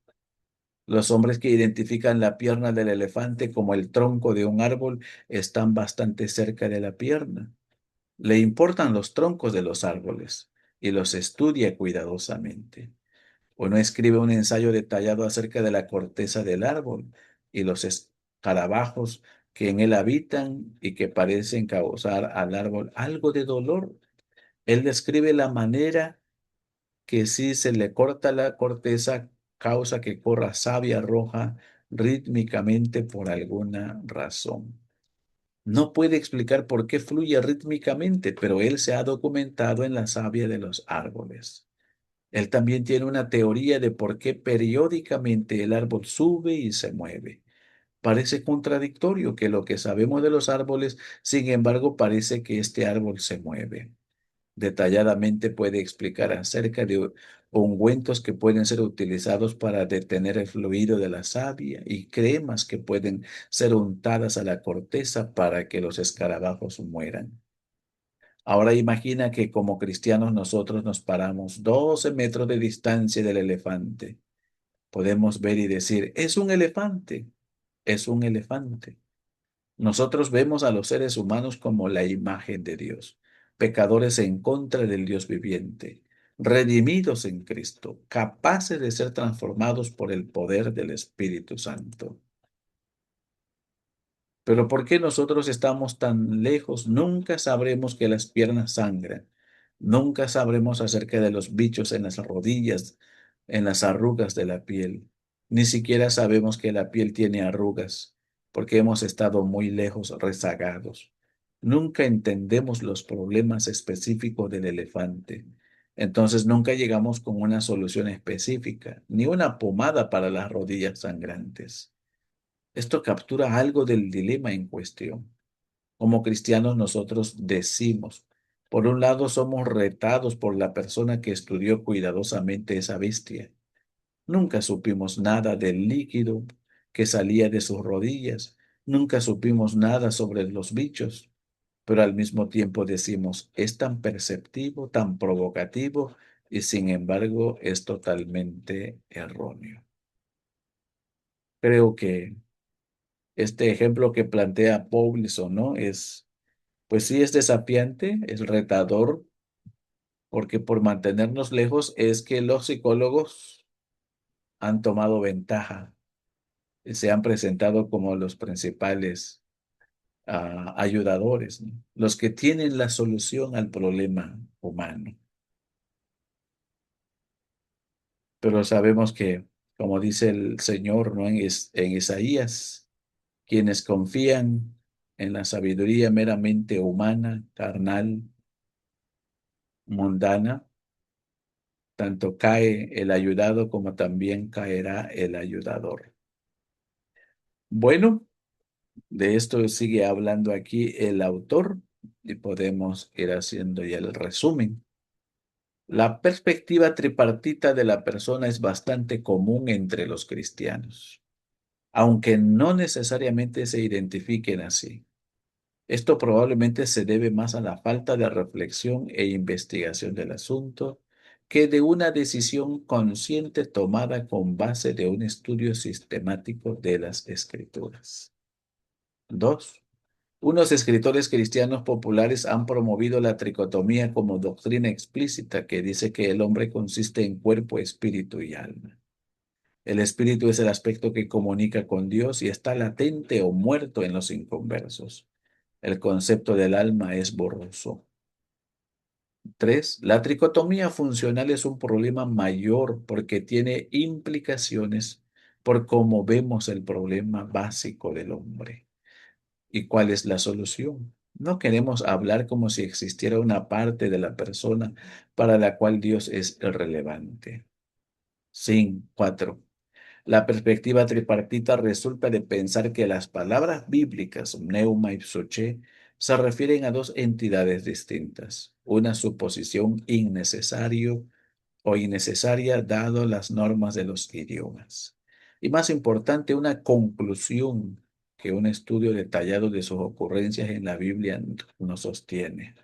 Los hombres que identifican la pierna del elefante como el tronco de un árbol están bastante cerca de la pierna. Le importan los troncos de los árboles y los estudia cuidadosamente. Uno escribe un ensayo detallado acerca de la corteza del árbol y los escarabajos que en él habitan y que parecen causar al árbol algo de dolor. Él describe la manera que si se le corta la corteza causa que corra savia roja rítmicamente por alguna razón. No puede explicar por qué fluye rítmicamente, pero él se ha documentado en la savia de los árboles. Él también tiene una teoría de por qué periódicamente el árbol sube y se mueve. Parece contradictorio que lo que sabemos de los árboles, sin embargo, parece que este árbol se mueve. Detalladamente puede explicar acerca de ungüentos que pueden ser utilizados para detener el fluido de la savia y cremas que pueden ser untadas a la corteza para que los escarabajos mueran. Ahora imagina que como cristianos nosotros nos paramos 12 metros de distancia del elefante. Podemos ver y decir, es un elefante, es un elefante. Nosotros vemos a los seres humanos como la imagen de Dios, pecadores en contra del Dios viviente, redimidos en Cristo, capaces de ser transformados por el poder del Espíritu Santo. Pero ¿por qué nosotros estamos tan lejos? Nunca sabremos que las piernas sangran. Nunca sabremos acerca de los bichos en las rodillas, en las arrugas de la piel. Ni siquiera sabemos que la piel tiene arrugas, porque hemos estado muy lejos, rezagados. Nunca entendemos los problemas específicos del elefante. Entonces nunca llegamos con una solución específica, ni una pomada para las rodillas sangrantes. Esto captura algo del dilema en cuestión. Como cristianos nosotros decimos, por un lado somos retados por la persona que estudió cuidadosamente esa bestia. Nunca supimos nada del líquido que salía de sus rodillas, nunca supimos nada sobre los bichos, pero al mismo tiempo decimos, es tan perceptivo, tan provocativo y sin embargo es totalmente erróneo. Creo que este ejemplo que plantea Paulson, ¿no? Pues sí, es desafiante, es retador, porque por mantenernos lejos es que los psicólogos han tomado ventaja y se han presentado como los principales ayudadores, ¿no? Los que tienen la solución al problema humano. Pero sabemos que, como dice el Señor, ¿no? En Isaías, quienes confían en la sabiduría meramente humana, carnal, mundana, tanto cae el ayudado como también caerá el ayudador. Bueno, de esto sigue hablando aquí el autor y podemos ir haciendo ya el resumen. La perspectiva tripartita de la persona es bastante común entre los cristianos, aunque no necesariamente se identifiquen así. Esto probablemente se debe más a la falta de reflexión e investigación del asunto que de una decisión consciente tomada con base de un estudio sistemático de las Escrituras. 2. Unos escritores cristianos populares han promovido la tricotomía como doctrina explícita que dice que el hombre consiste en cuerpo, espíritu y alma. El espíritu es el aspecto que comunica con Dios y está latente o muerto en los inconversos. El concepto del alma es borroso. 3. La tricotomía funcional es un problema mayor porque tiene implicaciones por cómo vemos el problema básico del hombre. ¿Y cuál es la solución? No queremos hablar como si existiera una parte de la persona para la cual Dios es irrelevante. 4. La perspectiva tripartita resulta de pensar que las palabras bíblicas pneuma y psoché se refieren a dos entidades distintas, una suposición innecesaria dado las normas de los idiomas. Y más importante, una conclusión que un estudio detallado de sus ocurrencias en la Biblia nos sostiene.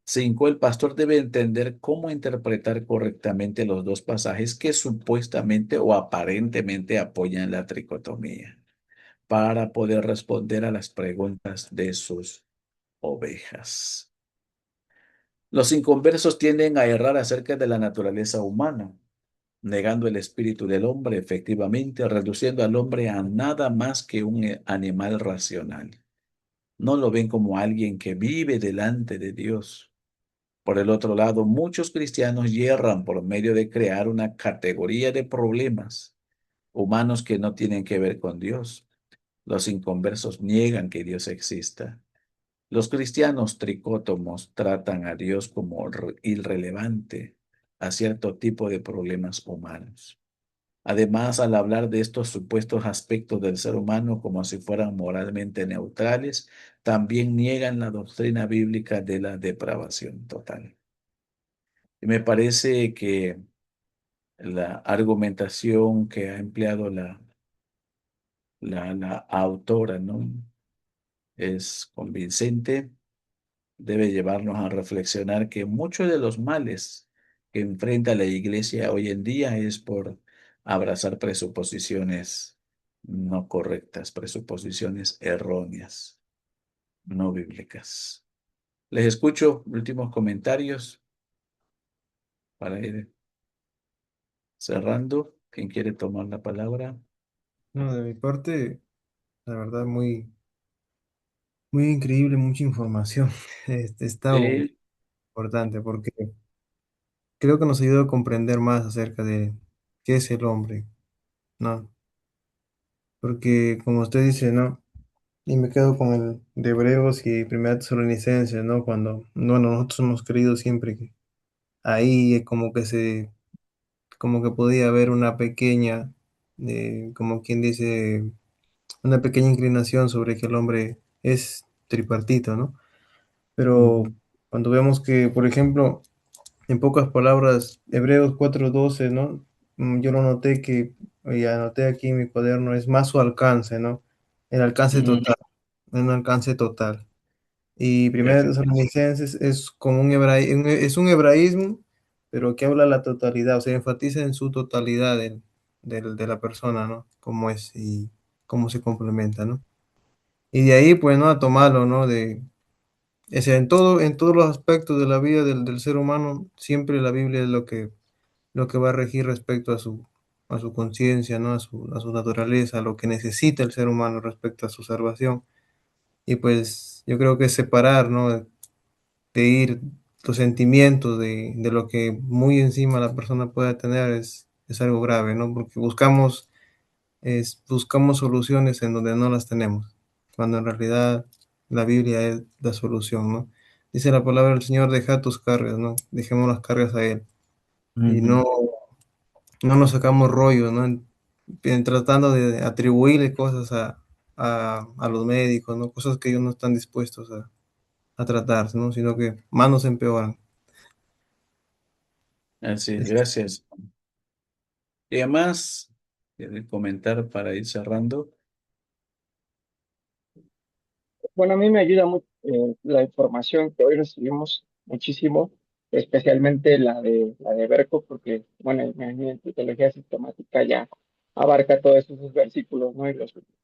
5. El pastor debe entender cómo interpretar correctamente los dos pasajes que supuestamente o aparentemente apoyan la tricotomía para poder responder a las preguntas de sus ovejas. Los inconversos tienden a errar acerca de la naturaleza humana, negando el espíritu del hombre efectivamente, reduciendo al hombre a nada más que un animal racional. No lo ven como alguien que vive delante de Dios. Por el otro lado, muchos cristianos yerran por medio de crear una categoría de problemas humanos que no tienen que ver con Dios. Los inconversos niegan que Dios exista. Los cristianos tricótomos tratan a Dios como irrelevante a cierto tipo de problemas humanos. Además, al hablar de estos supuestos aspectos del ser humano como si fueran moralmente neutrales, también niegan la doctrina bíblica de la depravación total. Y me parece que la argumentación que ha empleado la autora, ¿no? Es convincente, debe llevarnos a reflexionar que muchos de los males que enfrenta la iglesia hoy en día es por abrazar presuposiciones no correctas, presuposiciones erróneas, no bíblicas. Les escucho últimos comentarios para ir cerrando. ¿Quién quiere tomar la palabra? No, de mi parte, la verdad, muy increíble, mucha información. Está Sí. importante porque creo que nos ayuda a comprender más acerca de qué es el hombre, ¿no? Porque como usted dice, ¿no? Y me quedo con el de Hebreos y Primera Tesalonicenses, ¿no? Cuando, bueno, nosotros hemos creído siempre que ahí como que podía haber una pequeña, como quien dice, una pequeña inclinación sobre que el hombre es tripartito, ¿no? Pero Ujú, cuando vemos que, por ejemplo, en pocas palabras, Hebreos 4:12, ¿no? Yo lo noté y anoté aquí en mi cuaderno, es más su alcance, ¿no? El alcance ujú. total, un alcance total. Y Primera Efe- Tesalonicenses es como es un hebraísmo, pero que habla la totalidad, o sea, enfatiza en su totalidad de la persona, ¿no? Cómo es y cómo se complementa, ¿no? Y de ahí, pues, ¿no? A tomarlo, ¿no? O sea, en todos los aspectos de la vida del ser humano, siempre la Biblia es lo que va a regir respecto a su conciencia, ¿no? A su naturaleza, a lo que necesita el ser humano respecto a su salvación. Y pues yo creo que separar, ¿no? De ir los sentimientos de lo que muy encima la persona pueda tener es algo grave, ¿no? Porque buscamos soluciones en donde no las tenemos, cuando en realidad la Biblia es la solución, ¿no? Dice la palabra del Señor, deja tus cargas, ¿no? Dejemos las cargas a Él. Y ujú. no nos sacamos rollo, ¿no? En tratando de atribuirle cosas a los médicos, ¿no? Cosas que ellos no están dispuestos a tratar, ¿no? Sino que más nos empeoran. Así es, gracias. Y además, quiero comentar para ir cerrando. Bueno, a mí me ayuda mucho la información que hoy recibimos muchísimo, especialmente la de Berco, porque, bueno, mi teología sistemática ya abarca todos esos versículos, ¿no? Y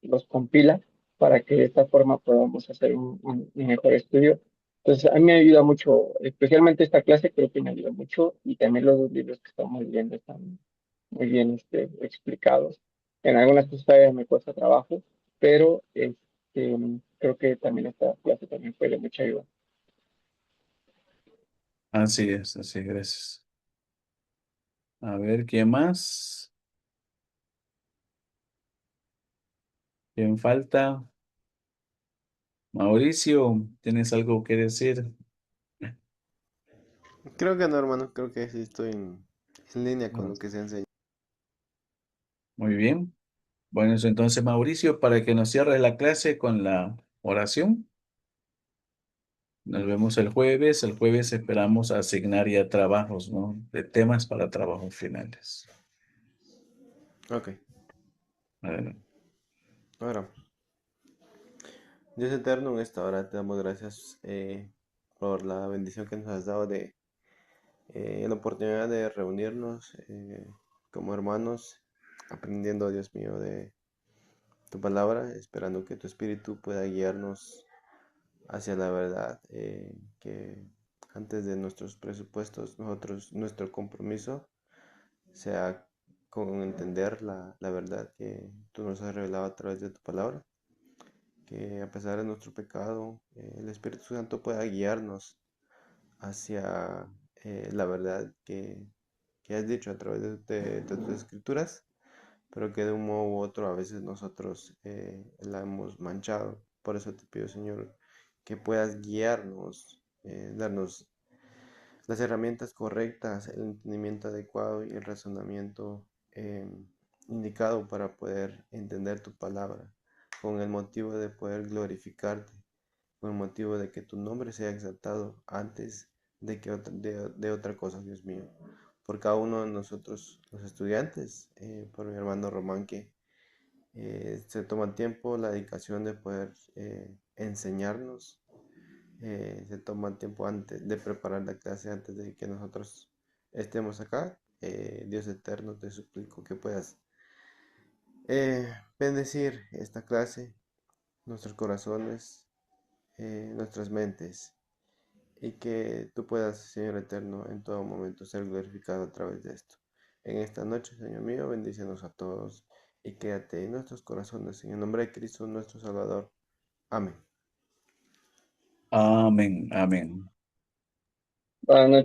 los compila. para que de esta forma podamos hacer un mejor estudio. Entonces, a mí me ayuda mucho, especialmente esta clase, creo que me ayuda mucho y también los dos libros que estamos viendo están muy bien explicados. En algunas cosas todavía me cuesta trabajo, pero creo que también esta clase también fue de mucha ayuda. así es, gracias. A ver, ¿quién más? ¿Quién falta? Mauricio, ¿tienes algo que decir? Creo que no, hermano, creo que sí estoy en línea con No. lo que se enseña. Muy bien. Bueno, eso entonces, Mauricio, para que nos cierres la clase con la oración. Nos vemos el jueves. El jueves esperamos asignar ya trabajos, ¿no? De temas para trabajos finales. Ok, Adelante. ahora, Dios eterno, en esta hora te damos gracias por la bendición que nos has dado de la oportunidad de reunirnos como hermanos, aprendiendo, Dios mío, de tu palabra, esperando que tu espíritu pueda guiarnos hacia la verdad, que antes de nuestros presupuestos, nuestro compromiso sea con entender la verdad que tú nos has revelado a través de tu palabra, que a pesar de nuestro pecado, el Espíritu Santo pueda guiarnos hacia la verdad que has dicho a través de tus escrituras, pero que de un modo u otro a veces nosotros la hemos manchado. Por eso te pido, Señor, que puedas guiarnos, darnos las herramientas correctas, el entendimiento adecuado y el razonamiento eh, indicado para poder entender tu palabra, con el motivo de poder glorificarte, con el motivo de que tu nombre sea exaltado antes de otra cosa, Dios mío. Por cada uno de nosotros, los estudiantes, por mi hermano Román, que se toma el tiempo, la dedicación de poder enseñarnos, se toma el tiempo antes de preparar la clase, antes de que nosotros estemos acá. Dios eterno, te suplico que puedas bendecir esta clase, nuestros corazones, nuestras mentes, y que tú puedas, Señor eterno, en todo momento ser glorificado a través de esto. En esta noche, Señor mío, bendícenos a todos y quédate en nuestros corazones. En el nombre de Cristo, nuestro Salvador. Amén. Amén, amén. Buenas noches.